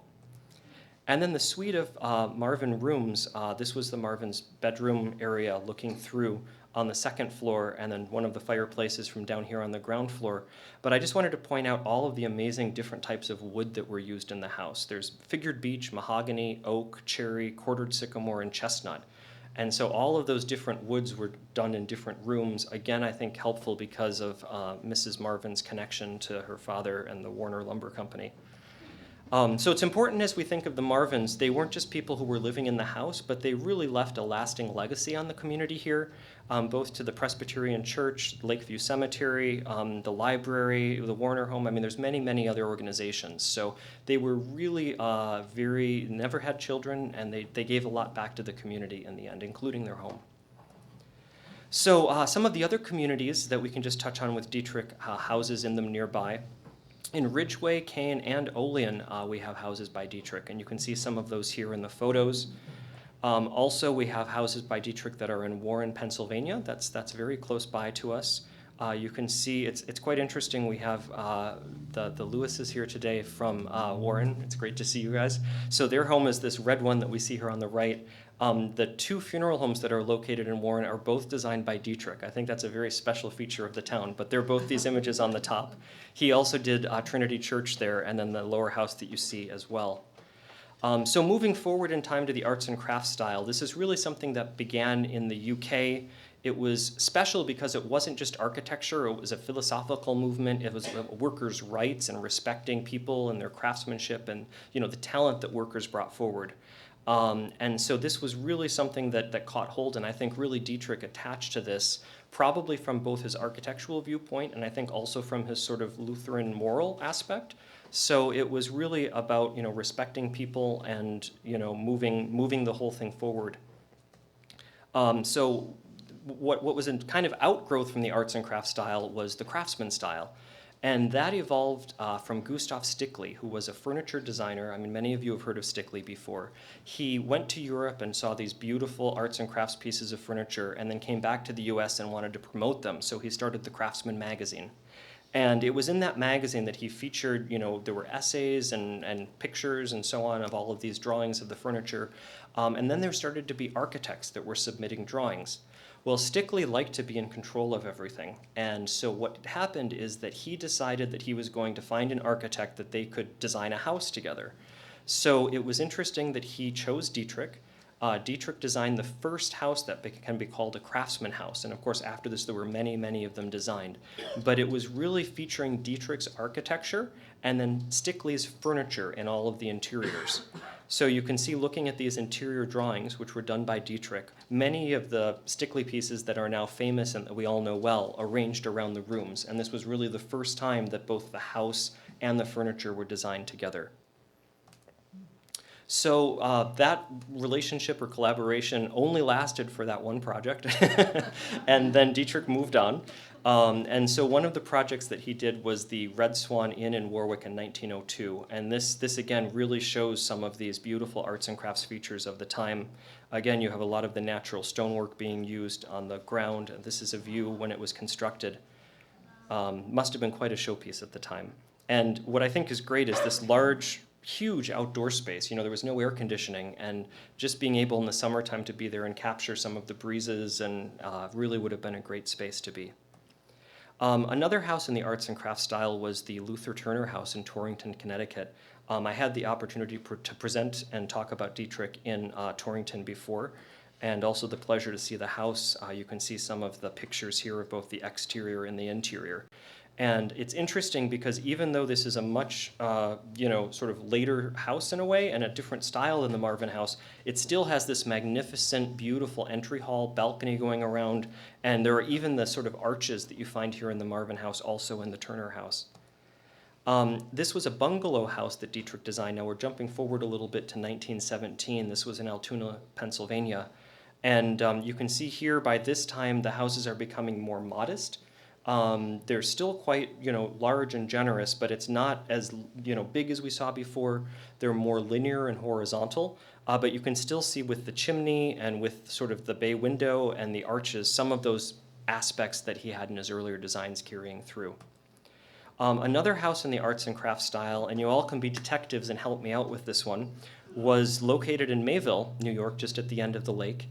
And then the suite of Marvin rooms, this was the Marvin's bedroom area looking through on the second floor, and then one of the fireplaces from down here on the ground floor. But I just wanted to point out all of the amazing different types of wood that were used in the house. There's figured beech, mahogany, oak, cherry, quartered sycamore, and chestnut. And so all of those different woods were done in different rooms. Again, I think helpful because of Mrs. Marvin's connection to her father and the Warner Lumber Company. So it's important as we think of the Marvins, they weren't just people who were living in the house, but they really left a lasting legacy on the community here, both to the Presbyterian Church, Lakeview Cemetery, the library, the Warner Home. I mean, there's many, many other organizations. So they were really never had children, and they gave a lot back to the community in the end, including their home. So some of the other communities that we can just touch on with Dietrich houses in them nearby. In Ridgeway, Kane, and Olean, we have houses by Dietrich, and you can see some of those here in the photos. Also, we have houses by Dietrich that are in Warren, Pennsylvania. That's very close by to us. You can see it's quite interesting. We have the Lewises here today from Warren. It's great to see you guys. So their home is this red one that we see here on the right. The two funeral homes that are located in Warren are both designed by Dietrich. I think that's a very special feature of the town, but they're both these images on the top. He also did Trinity Church there, and then the lower house that you see as well. So moving forward in time to the arts and crafts style, this is really something that began in the UK. It was special because it wasn't just architecture, it was a philosophical movement. It was workers' rights and respecting people and their craftsmanship and the talent that workers brought forward. And so this was really something that caught hold, and I think really Dietrich attached to this, probably from both his architectural viewpoint and I think also from his sort of Lutheran moral aspect. So it was really about respecting people and moving the whole thing forward. So what was a kind of outgrowth from the arts and crafts style was the craftsman style. And that evolved from Gustav Stickley, who was a furniture designer. I mean, many of you have heard of Stickley before. He went to Europe and saw these beautiful arts and crafts pieces of furniture and then came back to the US and wanted to promote them. So he started the Craftsman magazine. And it was in that magazine that he featured, there were essays and pictures and so on of all of these drawings of the furniture. And then there started to be architects that were submitting drawings. Well, Stickley liked to be in control of everything, and so what happened is that he decided that he was going to find an architect that they could design a house together. So it was interesting that he chose Dietrich. Dietrich designed the first house that can be called a craftsman house, and of course after this there were many, many of them designed. But it was really featuring Dietrich's architecture and then Stickley's furniture in all of the interiors. So you can see, looking at these interior drawings, which were done by Dietrich, many of the Stickley pieces that are now famous and that we all know well arranged around the rooms. And this was really the first time that both the house and the furniture were designed together. So that relationship or collaboration only lasted for that one project, and then Dietrich moved on. And so one of the projects that he did was the Red Swan Inn in Warwick in 1902. And this again really shows some of these beautiful arts and crafts features of the time. Again, you have a lot of the natural stonework being used on the ground. This is a view when it was constructed. Must have been quite a showpiece at the time. And what I think is great is this large, huge outdoor space. There was no air conditioning, and just being able in the summertime to be there and capture some of the breezes and really would have been a great space to be. Another house in the arts and crafts style was the Luther Turner House in Torrington, Connecticut. I had the opportunity to present and talk about Dietrich in Torrington before, and also the pleasure to see the house. You can see some of the pictures here of both the exterior and the interior. And it's interesting because even though this is a much, sort of later house in a way and a different style than the Marvin House, it still has this magnificent, beautiful entry hall, balcony going around, and there are even the sort of arches that you find here in the Marvin House, also in the Turner House. This was a bungalow house that Dietrich designed. Now we're jumping forward a little bit to 1917. This was in Altoona, Pennsylvania. And you can see here by this time the houses are becoming more modest. They're still quite, large and generous, but it's not as, big as we saw before. They're more linear and horizontal, but you can still see with the chimney and with sort of the bay window and the arches, some of those aspects that he had in his earlier designs carrying through. Another house in the arts and crafts style, and you all can be detectives and help me out with this one, was located in Mayville, New York, just at the end of the lake.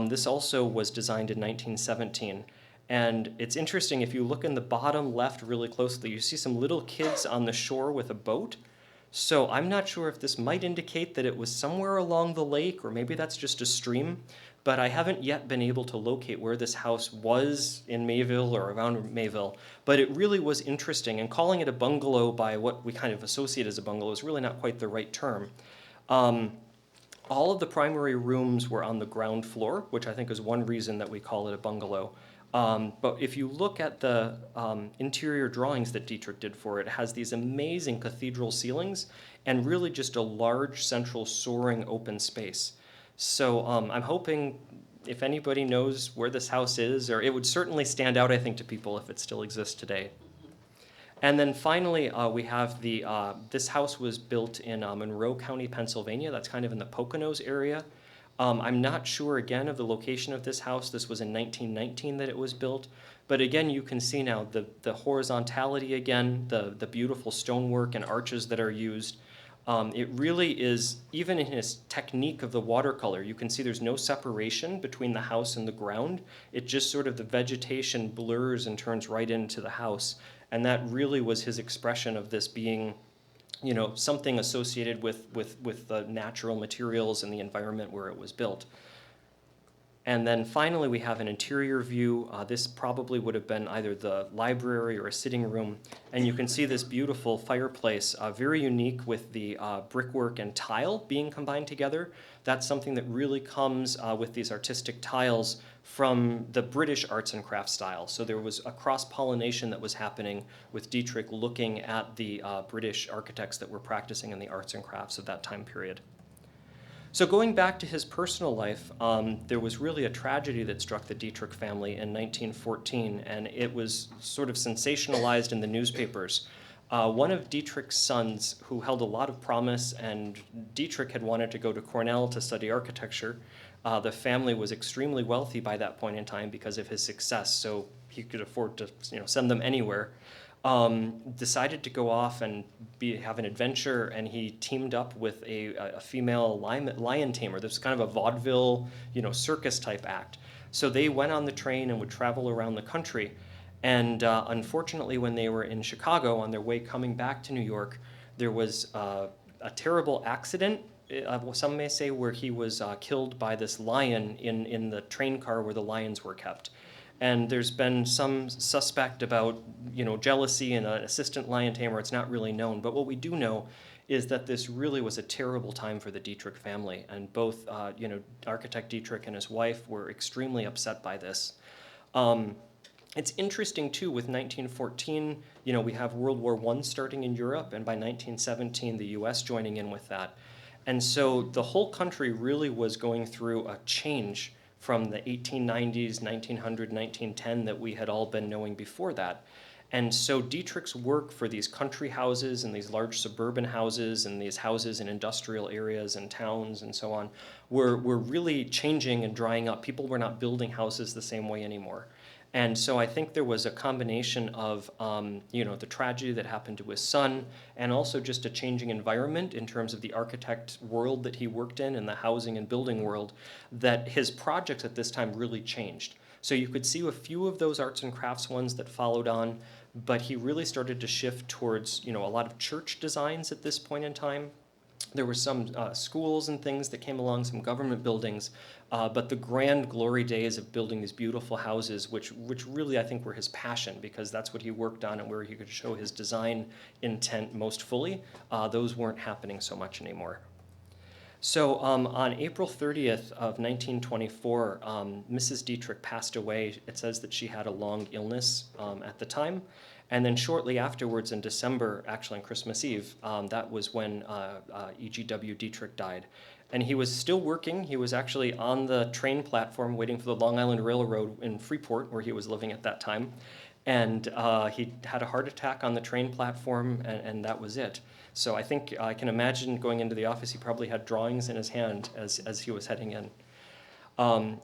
This also was designed in 1917. And it's interesting, if you look in the bottom left really closely, you see some little kids on the shore with a boat. So I'm not sure if this might indicate that it was somewhere along the lake, or maybe that's just a stream, but I haven't yet been able to locate where this house was in Mayville or around Mayville. But it really was interesting, and calling it a bungalow by what we kind of associate as a bungalow is really not quite the right term. All of the primary rooms were on the ground floor, which I think is one reason that we call it a bungalow. But if you look at the interior drawings that Dietrich did for it, it has these amazing cathedral ceilings and really just a large central soaring open space. So I'm hoping if anybody knows where this house is, or it would certainly stand out, I think, to people if it still exists today. And then finally, we have this house was built in Monroe County, Pennsylvania. That's kind of in the Poconos area. I'm not sure, again, of the location of this house. This was in 1919 that it was built. But again, you can see now the horizontality again, the beautiful stonework and arches that are used. It really is, even in his technique of the watercolor, you can see there's no separation between the house and the ground. It just sort of, the vegetation blurs and turns right into the house. And that really was his expression of this being, something associated with the natural materials and the environment where it was built. And then finally, we have an interior view. This probably would have been either the library or a sitting room. And you can see this beautiful fireplace, very unique with the brickwork and tile being combined together. That's something that really comes with these artistic tiles from the British arts and crafts style. So there was a cross-pollination that was happening with Dietrich looking at the British architects that were practicing in the arts and crafts of that time period. So going back to his personal life, there was really a tragedy that struck the Dietrich family in 1914, and it was sort of sensationalized in the newspapers. One of Dietrich's sons, who held a lot of promise, and Dietrich had wanted to go to Cornell to study architecture. The family was extremely wealthy by that point in time because of his success, so he could afford to send them anywhere. Decided to go off and have an adventure, and he teamed up with a female lion tamer. This was kind of a vaudeville, circus type act. So they went on the train and would travel around the country. And unfortunately, when they were in Chicago on their way coming back to New York, there was a terrible accident, some may say, where he was killed by this lion in the train car where the lions were kept. And there's been some suspect about, jealousy and an assistant lion tamer. It's not really known. But what we do know is that this really was a terrible time for the Dietrich family. And both, architect Dietrich and his wife were extremely upset by this. It's interesting, too, with 1914, we have World War I starting in Europe, and by 1917, the U.S. joining in with that. And so the whole country really was going through a change from the 1890s, 1900, 1910 that we had all been knowing before that. And so Dietrich's work for these country houses and these large suburban houses and these houses in industrial areas and towns and so on were really changing and drying up. People were not building houses the same way anymore. And so I think there was a combination of, the tragedy that happened to his son, and also just a changing environment in terms of the architect world that he worked in and the housing and building world, that his projects at this time really changed. So you could see a few of those arts and crafts ones that followed on, but he really started to shift towards, a lot of church designs at this point in time. There were some schools and things that came along, some government buildings, But the grand glory days of building these beautiful houses, which really I think were his passion, because that's what he worked on and where he could show his design intent most fully, those weren't happening so much anymore. So on April 30th of 1924, Mrs. Dietrich passed away. It says that she had a long illness at the time. And then shortly afterwards in December, actually on Christmas Eve, that was when E.G.W. Dietrich died. And he was still working. He was actually on the train platform waiting for the Long Island Railroad in Freeport, where he was living at that time. And he had a heart attack on the train platform, and that was it. So I think I can imagine going into the office, he probably had drawings in his hand as he was heading in.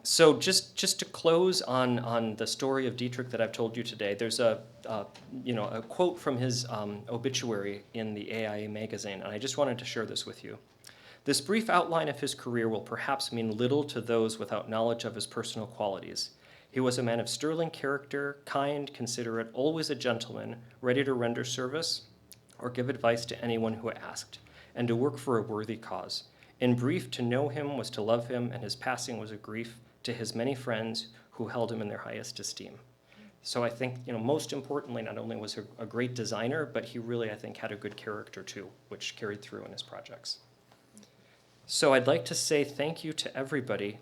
So just to close on the story of Dietrich that I've told you today, there's a quote from his obituary in the AIA magazine, and I just wanted to share this with you. This brief outline of his career will perhaps mean little to those without knowledge of his personal qualities. He was a man of sterling character, kind, considerate, always a gentleman, ready to render service or give advice to anyone who asked, and to work for a worthy cause. In brief, to know him was to love him, and his passing was a grief to his many friends who held him in their highest esteem. So I think, most importantly, not only was he a great designer, but he really, I think, had a good character too, which carried through in his projects. So I'd like to say thank you to everybody.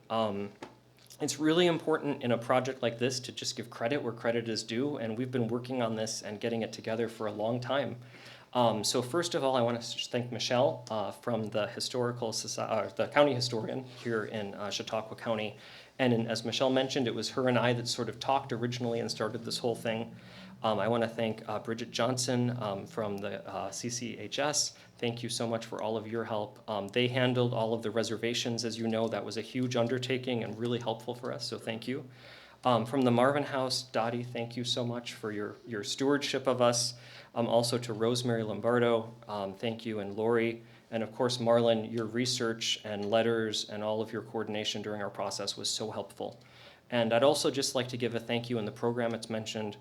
It's really important in a project like this to just give credit where credit is due, and we've been working on this and getting it together for a long time. So first of all, I want to thank Michelle from the Historical Society, the county historian here in Chautauqua County. And as Michelle mentioned, it was her and I that sort of talked originally and started this whole thing. I want to thank Bridget Johnson from the CCHS. Thank you so much for all of your help. They handled all of the reservations, as you know. That was a huge undertaking and really helpful for us, so thank you. From the Marvin House, Dottie, thank you so much for your stewardship of us. Also to Rosemary Lombardo, thank you, and Lori. And of course, Marlon, your research and letters and all of your coordination during our process was so helpful. And I'd also just like to give a thank you in the program it's mentioned.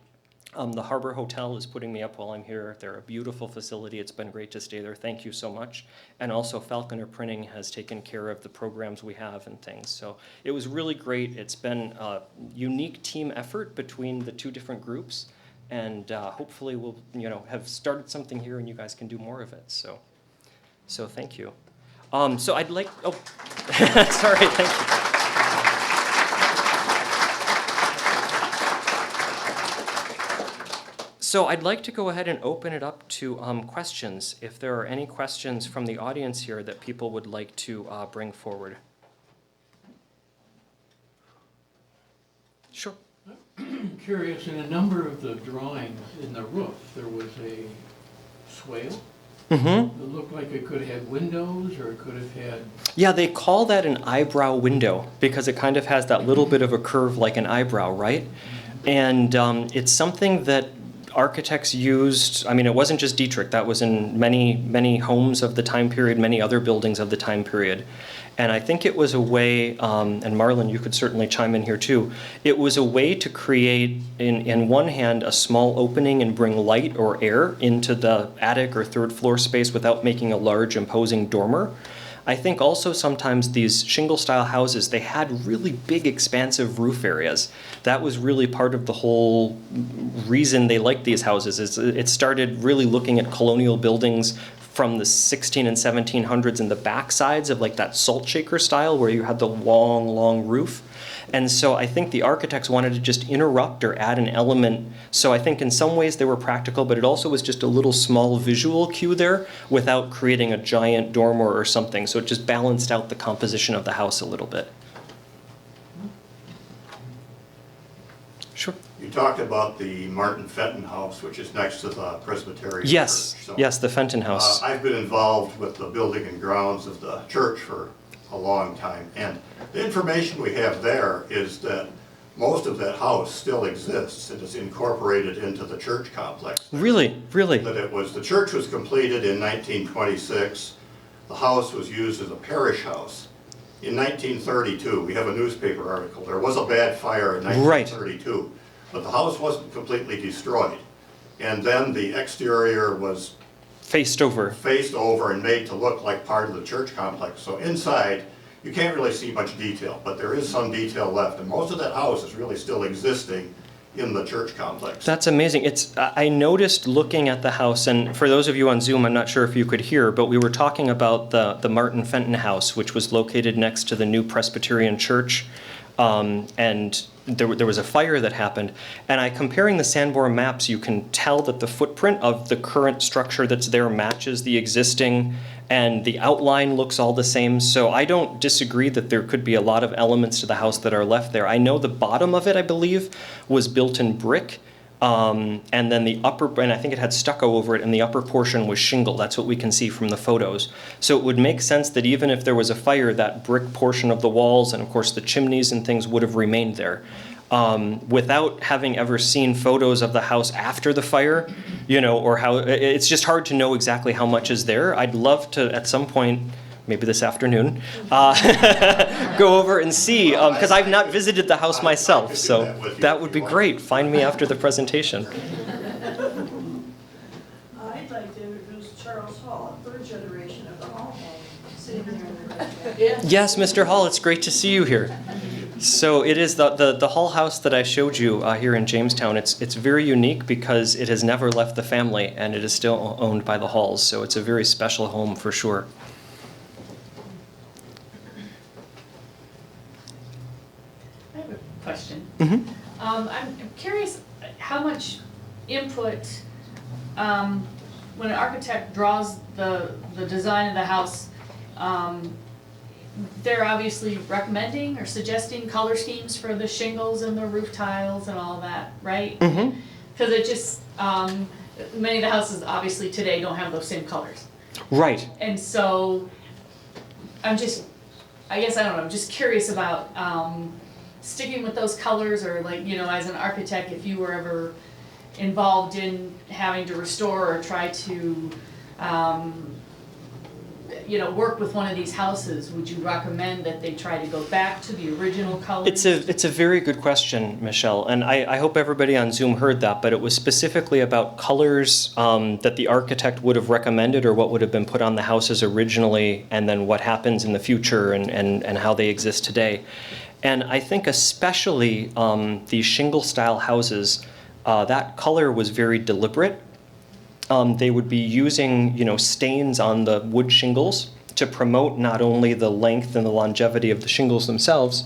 The Harbor Hotel is putting me up while I'm here. They're a beautiful facility. It's been great to stay there. Thank you so much. And also Falconer Printing has taken care of the programs we have and things. So it was really great. It's been a unique team effort between the two different groups. And hopefully we'll have started something here and you guys can do more of it. So thank you. So I'd like, sorry, thank you. So I'd like to go ahead and open it up to questions, if there are any questions from the audience here that people would like to bring forward. Sure. I'm curious, in a number of the drawings in the roof, there was a swale. Mm-hmm. It looked like it could have had windows, or it could have had... Yeah, they call that an eyebrow window because it kind of has that little bit of a curve like an eyebrow, right? And it's something that architects used. I mean, it wasn't just Dietrich. That was in many homes of the time period, many other buildings of the time period. And I think it was a way, and Marlon, you could certainly chime in here too, it was a way to create, in one hand, a small opening and bring light or air into the attic or third floor space without making a large imposing dormer. I think also sometimes these shingle-style houses, they had really big, expansive roof areas. That was really part of the whole reason they liked these houses. It started really looking at colonial buildings from the 16 and 1700s in the back sides of like that salt shaker style where you had the long roof. And so I think the architects wanted to just interrupt or add an element. So I think in some ways they were practical, but it also was just a little small visual cue there without creating a giant dormer or something. So it just balanced out the composition of the house a little bit. Sure. You talked about the Martin Fenton House, which is next to the Presbyterian Yes, Church. So, yes, the Fenton House. I've been involved with the building and grounds of the church for a long time, and the information we have there is that most of that house still exists. It is incorporated into the church complex. Really? That the church was completed in 1926. The house was used as a parish house. In 1932, we have a newspaper article, there was a bad fire in 1932, but the house wasn't completely destroyed. And then the exterior was faced over and made to look like part of the church complex. So inside, you can't really see much detail, but there is some detail left, and most of that house is really still existing in the church complex. That's amazing. I noticed looking at the house, and for those of you on Zoom, I'm not sure if you could hear, but we were talking about the Martin Fenton house, which was located next to the new Presbyterian church, and there was a fire that happened. And comparing the Sanborn maps, you can tell that the footprint of the current structure that's there matches the existing, and the outline looks all the same. So I don't disagree that there could be a lot of elements to the house that are left there. I know the bottom of it, I believe, was built in brick, and then the upper, and I think it had stucco over it, and the upper portion was shingle. That's what we can see from the photos. So it would make sense that even if there was a fire, that brick portion of the walls and of course the chimneys and things would have remained there. Without having ever seen photos of the house after the fire, you know, or how, it's just hard to know exactly how much is there. I'd love to, at some point, maybe this afternoon, go over and see, because I've not visited the house myself, so that would be great. Find me after the presentation. I'd like to introduce Charles Hall, a third generation of the Hall family, sitting here in the right. Yes, Mr. Hall, it's great to see you here. So it is the Hall house that I showed you here in Jamestown. It's very unique because it has never left the family and it is still owned by the Halls. So it's a very special home for sure. I have a question. Mhm. I'm curious how much input, when an architect draws the design of the house, they're obviously recommending or suggesting color schemes for the shingles and the roof tiles and all that, right? Mm-hmm. Because it just, many of the houses obviously today don't have those same colors. Right. And so, I guess, I don't know, I'm just curious about sticking with those colors, or like, you know, as an architect, if you were ever involved in having to restore or try to, you know, work with one of these houses, would you recommend that they try to go back to the original colors? It's a very good question, Michelle, and I hope everybody on Zoom heard that, but it was specifically about colors that the architect would have recommended or what would have been put on the houses originally, and then what happens in the future and how they exist today. And I think especially these shingle-style houses, that color was very deliberate. They would be using, you know, stains on the wood shingles to promote not only the length and the longevity of the shingles themselves,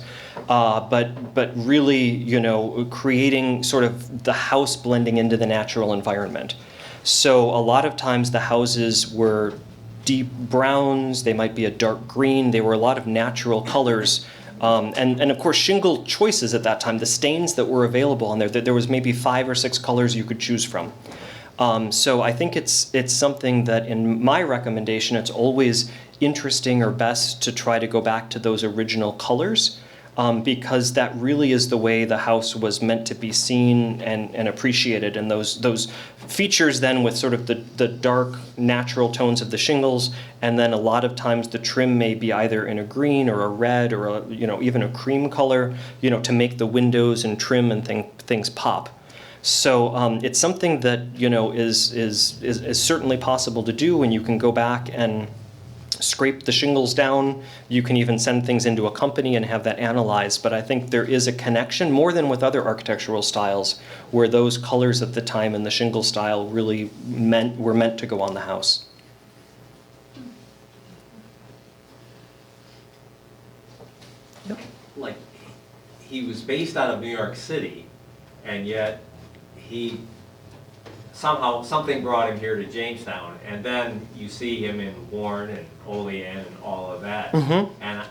but really, you know, creating sort of the house blending into the natural environment. So a lot of times the houses were deep browns, they might be a dark green, they were a lot of natural colors. And of course, shingle choices at that time, the stains that were available on there was maybe 5 or 6 colors you could choose from. So I think it's something that in my recommendation, it's always interesting or best to try to go back to those original colors, because that really is the way the house was meant to be seen and appreciated. And those features then with sort of the dark natural tones of the shingles, and then a lot of times the trim may be either in a green or a red or a, you know, even a cream color, you know, to make the windows and trim and things pop. So it's something that, you know, is certainly possible to do, and you can go back and scrape the shingles down. You can even send things into a company and have that analyzed. But I think there is a connection, more than with other architectural styles, where those colors at the time in the shingle style really were meant to go on the house. Like, he was based out of New York City, and yet somehow something brought him here to Jamestown, and then you see him in Warren and Olean and all of that. Mm-hmm. And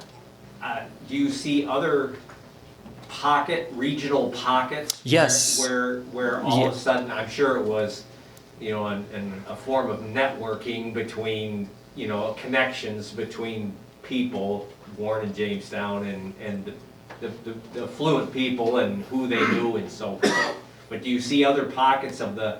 do you see other regional pockets? Yes. Where all of a sudden, I'm sure it was, you know, in a form of networking between, you know, connections between people, Warren and Jamestown, and the affluent people and who they knew and so forth. But do you see other pockets in the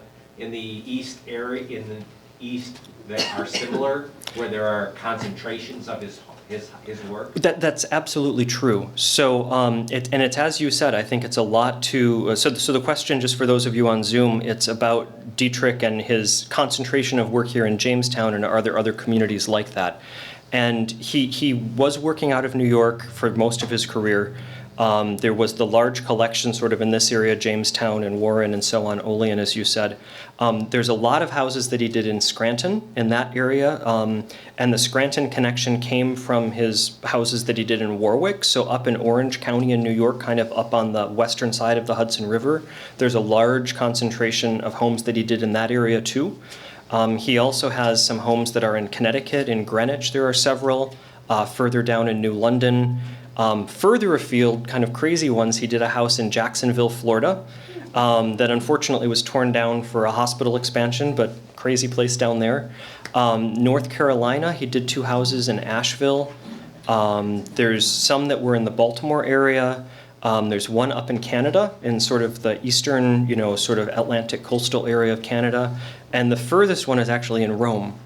east area, in the east, that are similar, where there are concentrations of his his work? That's absolutely true. So, it's as you said, I think it's a lot to, so the question, just for those of you on Zoom, it's about Dietrich and his concentration of work here in Jamestown, and are there other communities like that? And he was working out of New York for most of his career. There was the large collection sort of in this area, Jamestown and Warren and so on, Olean, as you said. There's a lot of houses that he did in Scranton, in that area, and the Scranton connection came from his houses that he did in Warwick, so up in Orange County in New York, kind of up on the western side of the Hudson River. There's a large concentration of homes that he did in that area too. He also has some homes that are in Connecticut, in Greenwich there are several, further down in New London. Further afield, kind of crazy ones, he did a house in Jacksonville, Florida, that unfortunately was torn down for a hospital expansion, but crazy place down there. North Carolina, he did 2 houses in Asheville. There's some that were in the Baltimore area. There's one up in Canada, in sort of the eastern, sort of Atlantic coastal area of Canada. And the furthest one is actually in Rome.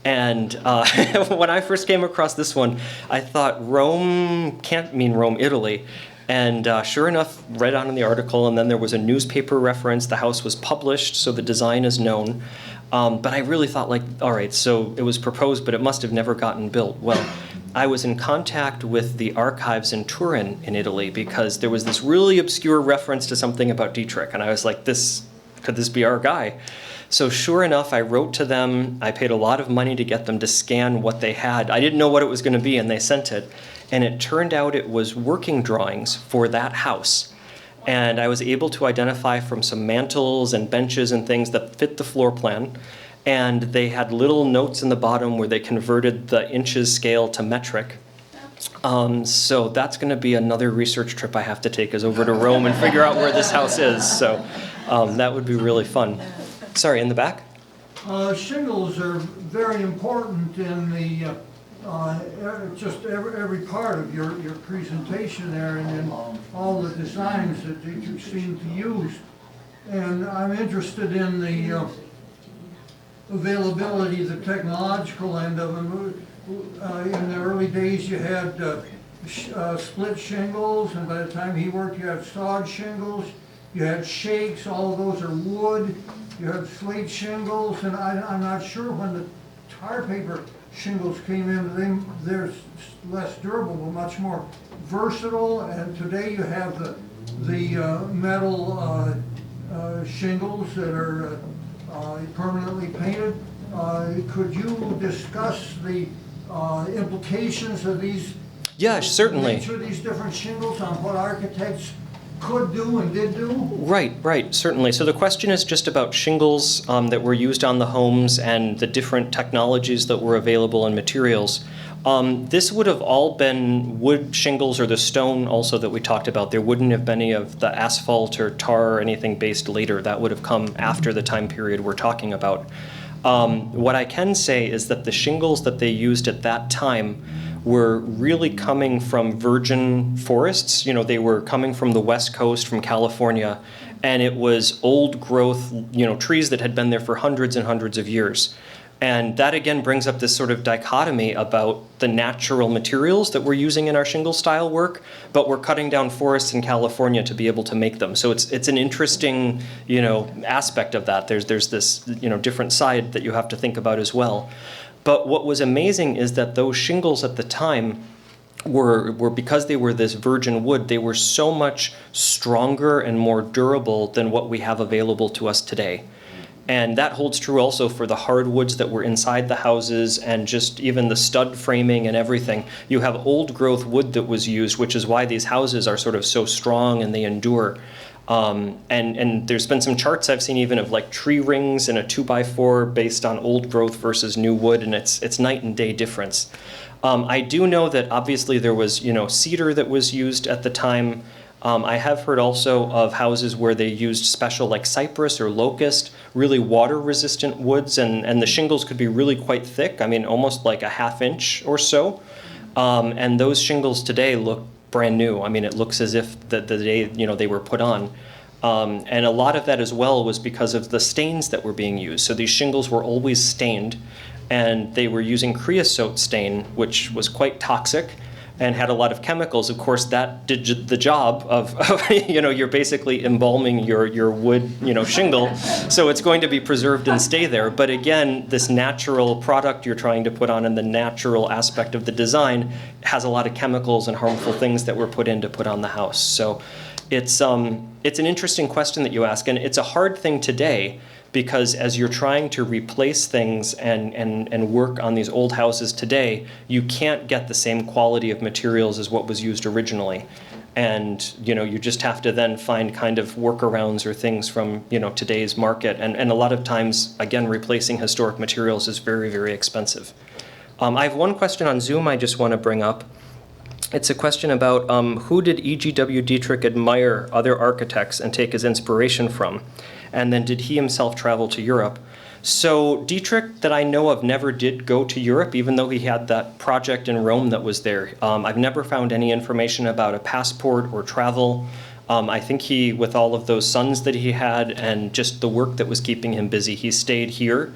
And when I first came across this one, I thought Rome can't mean Rome, Italy. And sure enough, read on in the article, and then there was a newspaper reference. The house was published, so the design is known. But I really thought, like, all right, so it was proposed, but it must have never gotten built. Well, I was in contact with the archives in Turin in Italy, because there was this really obscure reference to something about Dietrich. And I was like, could this be our guy? So sure enough, I wrote to them. I paid a lot of money to get them to scan what they had. I didn't know what it was going to be, and they sent it. And it turned out it was working drawings for that house. And I was able to identify from some mantels and benches and things that fit the floor plan. And they had little notes in the bottom where they converted the inches scale to metric. So that's going to be another research trip I have to take, is over to Rome and figure out where this house is. So that would be really fun. Sorry, in the back? Shingles are very important in the, just every part of your presentation there, and in all the designs that you seem to use. And I'm interested in the availability, the technological end of them. In the early days you had split shingles, and by the time he worked you had sawed shingles, you had shakes, all of those are wood. You have slate shingles, and I'm not sure when the tar paper shingles came in, they're less durable, but much more versatile. And today you have the metal shingles that are permanently painted. Could you discuss the implications of these? Yeah, certainly. Nature of these different shingles on what architects could do and did do? Right, certainly. So the question is just about shingles that were used on the homes and the different technologies that were available and materials. This would have all been wood shingles, or the stone also that we talked about. There wouldn't have been any of the asphalt or tar or anything based later. That would have come after the time period we're talking about. What I can say is that the shingles that they used at that time were really coming from virgin forests. They were coming from the West Coast, from California, and it was old growth, trees that had been there for hundreds and hundreds of years. And that again brings up this sort of dichotomy about the natural materials that we're using in our shingle style work, but we're cutting down forests in California to be able to make them. So it's an interesting, aspect of that. There's this, different side that you have to think about as well. But what was amazing is that those shingles at the time were because they were this virgin wood, they were so much stronger and more durable than what we have available to us today. And that holds true also for the hardwoods that were inside the houses, and just even the stud framing and everything. You have old growth wood that was used, which is why these houses are sort of so strong and they endure. And there's been some charts I've seen even of like tree rings in a 2x4 based on old growth versus new wood, and it's night and day difference. I do know that obviously there was, cedar that was used at the time. I have heard also of houses where they used special like cypress or locust, really water resistant woods, and the shingles could be really quite thick. I mean, almost like a ½ inch or so. And those shingles today look brand new. I mean, it looks as if the day they were put on. And a lot of that as well was because of the stains that were being used. So these shingles were always stained, and they were using creosote stain, which was quite toxic and had a lot of chemicals. Of course, that did the job of you're basically embalming your wood, shingle, so it's going to be preserved and stay there. But again, this natural product you're trying to put on and the natural aspect of the design has a lot of chemicals and harmful things that were put in to put on the house. So it's an interesting question that you ask, and it's a hard thing today, because as you're trying to replace things and work on these old houses today, you can't get the same quality of materials as what was used originally. And you just have to then find kind of workarounds or things from today's market. And a lot of times, again, replacing historic materials is very, very expensive. I have one question on Zoom I just want to bring up. It's a question about who did E.G.W. Dietrich admire other architects and take his inspiration from? And then did he himself travel to Europe? So Dietrich, that I know of, never did go to Europe, even though he had that project in Rome that was there. I've never found any information about a passport or travel. I think he, with all of those sons that he had and just the work that was keeping him busy, he stayed here.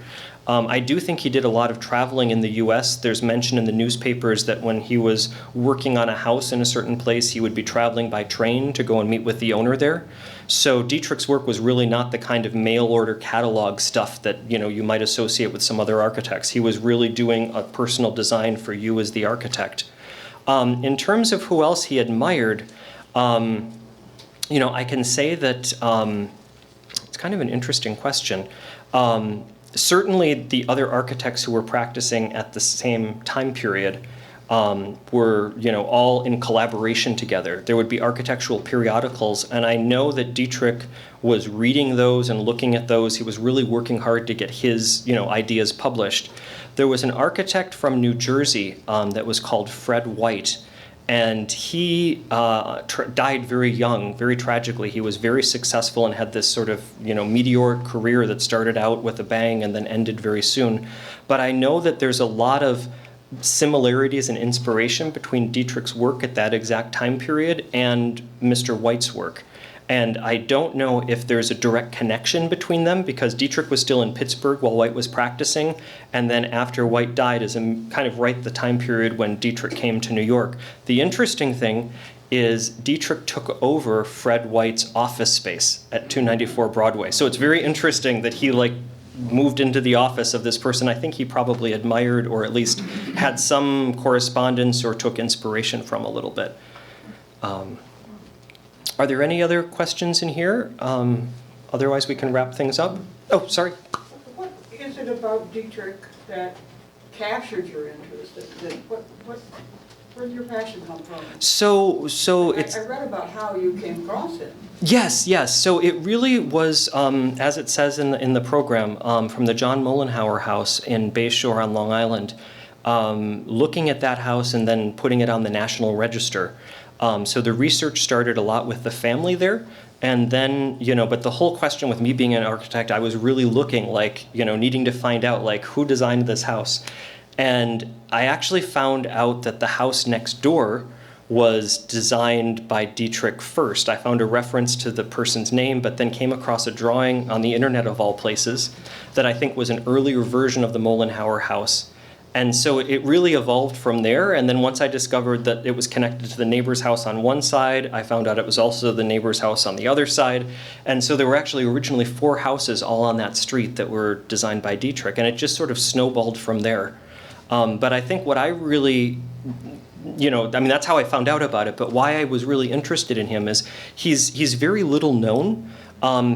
I do think he did a lot of traveling in the US. There's mention in the newspapers that when he was working on a house in a certain place, he would be traveling by train to go and meet with the owner there. So Dietrich's work was really not the kind of mail order catalog stuff that you might associate with some other architects. He was really doing a personal design for you as the architect. In terms of who else he admired, I can say that it's kind of an interesting question. Certainly the other architects who were practicing at the same time period were all in collaboration together. There would be architectural periodicals, and I know that Dietrich was reading those and looking at those. He was really working hard to get his ideas published. There was an architect from New Jersey that was called Fred White, and he died very young, very tragically. He was very successful and had this sort of meteoric career that started out with a bang and then ended very soon. But I know that there's a lot of similarities and inspiration between Dietrich's work at that exact time period and Mr. White's work. And I don't know if there's a direct connection between them, because Dietrich was still in Pittsburgh while White was practicing, and then after White died is kind of right the time period when Dietrich came to New York. The interesting thing is Dietrich took over Fred White's office space at 294 Broadway. So it's very interesting that he moved into the office of this person I think he probably admired, or at least had some correspondence or took inspiration from a little bit. Are there any other questions in here? Otherwise we can wrap things up. Oh, sorry. What is it about Dietrich that captured your interest? Where did your passion come from? So it's... I read about how you came across it. Yes. So it really was, as it says in the program, from the John Mollenhauer house in Bay Shore on Long Island, looking at that house and then putting it on the National Register. So the research started a lot with the family there. And then, but the whole question with me being an architect, I was really looking needing to find out who designed this house. And I actually found out that the house next door was designed by Dietrich first. I found a reference to the person's name, but then came across a drawing on the internet of all places that I think was an earlier version of the Mollenhauer house. And so it really evolved from there. And then once I discovered that it was connected to the neighbor's house on one side, I found out it was also the neighbor's house on the other side. And so there were actually originally 4 houses all on that street that were designed by Dietrich. And it just sort of snowballed from there. But I think what I really, that's how I found out about it. But why I was really interested in him is he's very little known.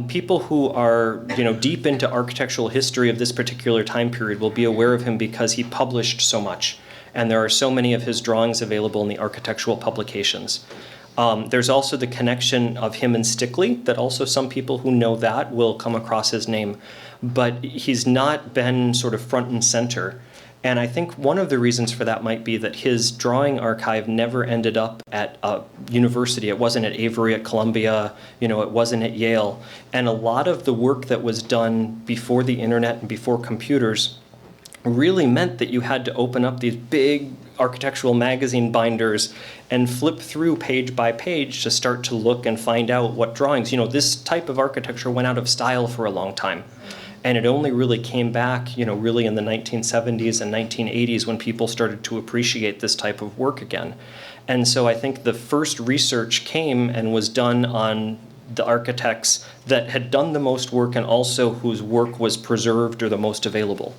People who are, deep into architectural history of this particular time period will be aware of him because he published so much. And there are so many of his drawings available in the architectural publications. There's also the connection of him and Stickley, that also some people who know that will come across his name. But he's not been sort of front and center. And I think one of the reasons for that might be that his drawing archive never ended up at a university. It wasn't at Avery, at Columbia, it wasn't at Yale. And a lot of the work that was done before the internet and before computers really meant that you had to open up these big architectural magazine binders and flip through page by page to start to look and find out what drawings. This type of architecture went out of style for a long time. And it only really came back, really in the 1970s and 1980s when people started to appreciate this type of work again. And so I think the first research came and was done on the architects that had done the most work and also whose work was preserved or the most available.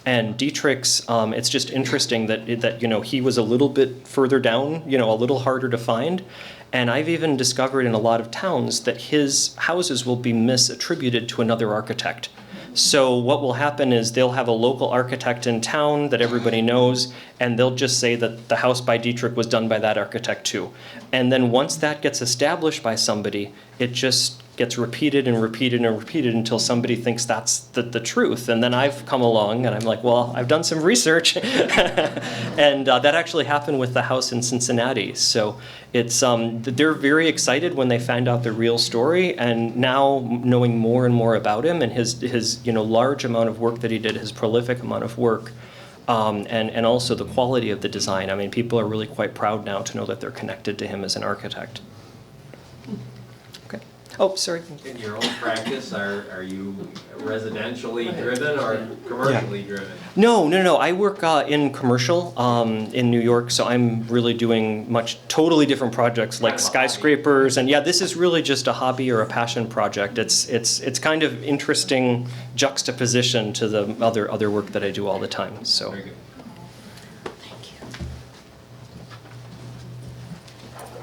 And Dietrich's, it's just interesting that he was a little bit further down, a little harder to find. And I've even discovered in a lot of towns that his houses will be misattributed to another architect. So what will happen is they'll have a local architect in town that everybody knows, and they'll just say that the house by Dietrich was done by that architect too. And then once that gets established by somebody, it just gets repeated and repeated and repeated until somebody thinks that's the truth. And then I've come along and I'm like, well, I've done some research. And that actually happened with the house in Cincinnati. So it's they're very excited when they find out the real story, and now knowing more and more about him and his large amount of work that he did, his prolific amount of work, and also the quality of the design. I mean, people are really quite proud now to know that they're connected to him as an architect. Okay. Oh, sorry. In your own practice, are you residentially driven or commercially driven? No. I work in commercial in New York, so I'm really doing totally different projects like skyscrapers, and yeah, this is really just a hobby or a passion project. It's kind of interesting juxtaposition to the other work that I do all the time. So. Very good.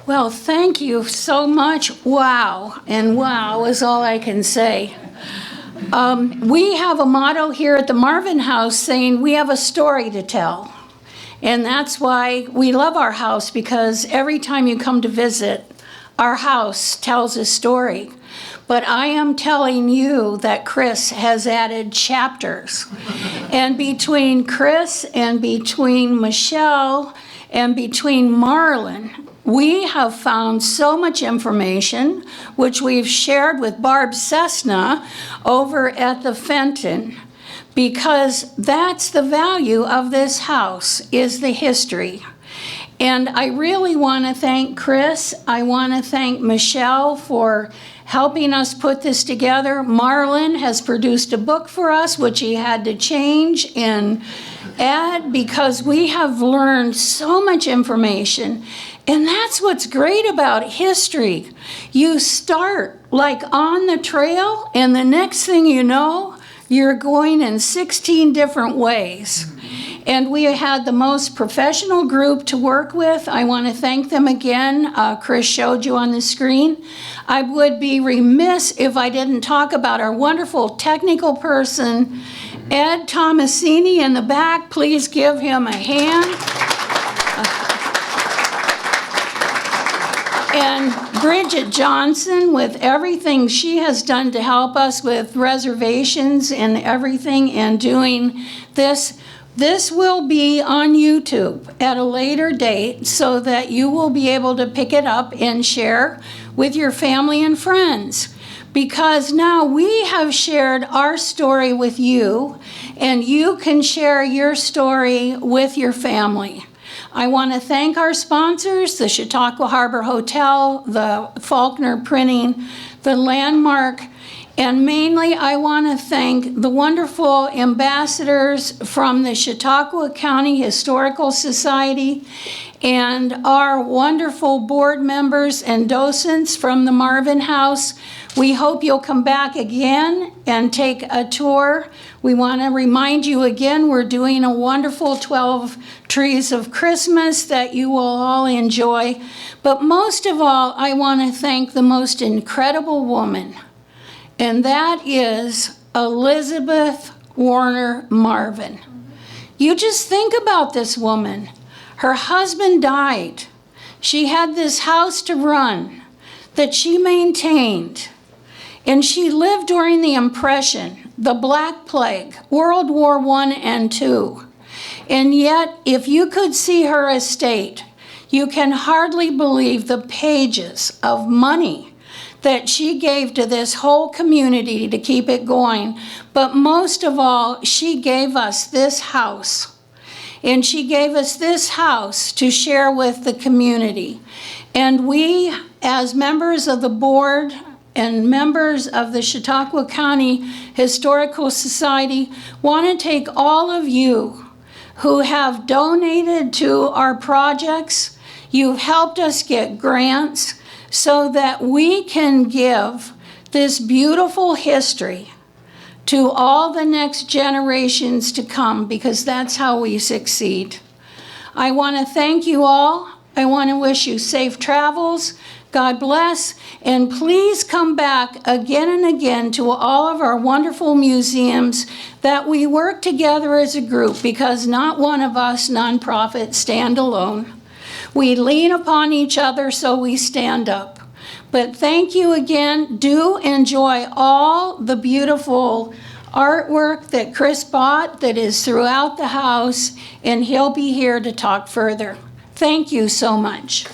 Well, thank you so much. Wow, and wow is all I can say. We have a motto here at the Marvin House saying we have a story to tell. And that's why we love our house, because every time you come to visit, our house tells a story. But I am telling you that Chris has added chapters. And between Chris and between Michelle and between Marlon, we have found so much information, which we've shared with Barb Cessna over at the Fenton, because that's the value of this house, is the history. And I really want to thank Chris. I want to thank Michelle for helping us put this together. Marlon has produced a book for us, which he had to change and add, because we have learned so much information. And that's what's great about history. You start like on the trail, and the next thing you know, you're going in 16 different ways. And we had the most professional group to work with. I want to thank them again. Chris showed you on the screen. I would be remiss if I didn't talk about our wonderful technical person, Ed Tomasini in the back. Please give him a hand. And Bridget Johnson, with everything she has done to help us with reservations and everything and doing this. This will be on YouTube at a later date so that you will be able to pick it up and share with your family and friends. Because now we have shared our story with you, and you can share your story with your family. I want to thank our sponsors, the Chautauqua Harbor Hotel, the Faulkner Printing, the Landmark, and mainly I want to thank the wonderful ambassadors from the Chautauqua County Historical Society and our wonderful board members and docents from the Marvin House. We hope you'll come back again and take a tour. We want to remind you again, we're doing a wonderful 12 Trees of Christmas that you will all enjoy. But most of all, I want to thank the most incredible woman, and that is Elizabeth Warner Marvin. You just think about this woman. Her husband died. She had this house to run that she maintained. And she lived during the Impression, the Black Plague, World War I and II. And yet, if you could see her estate, you can hardly believe the pages of money that she gave to this whole community to keep it going. But most of all, she gave us this house. And she gave us this house to share with the community. And we, as members of the board and members of the Chautauqua County Historical Society want to take all of you who have donated to our projects. You've helped us get grants so that we can give this beautiful history to all the next generations to come, because that's how we succeed. I want to thank you all. I want to wish you safe travels. God bless, and please come back again and again to all of our wonderful museums that we work together as a group, because not one of us nonprofits stand alone. We lean upon each other, so we stand up. But thank you again. Do enjoy all the beautiful artwork that Chris bought that is throughout the house, and he'll be here to talk further. Thank you so much.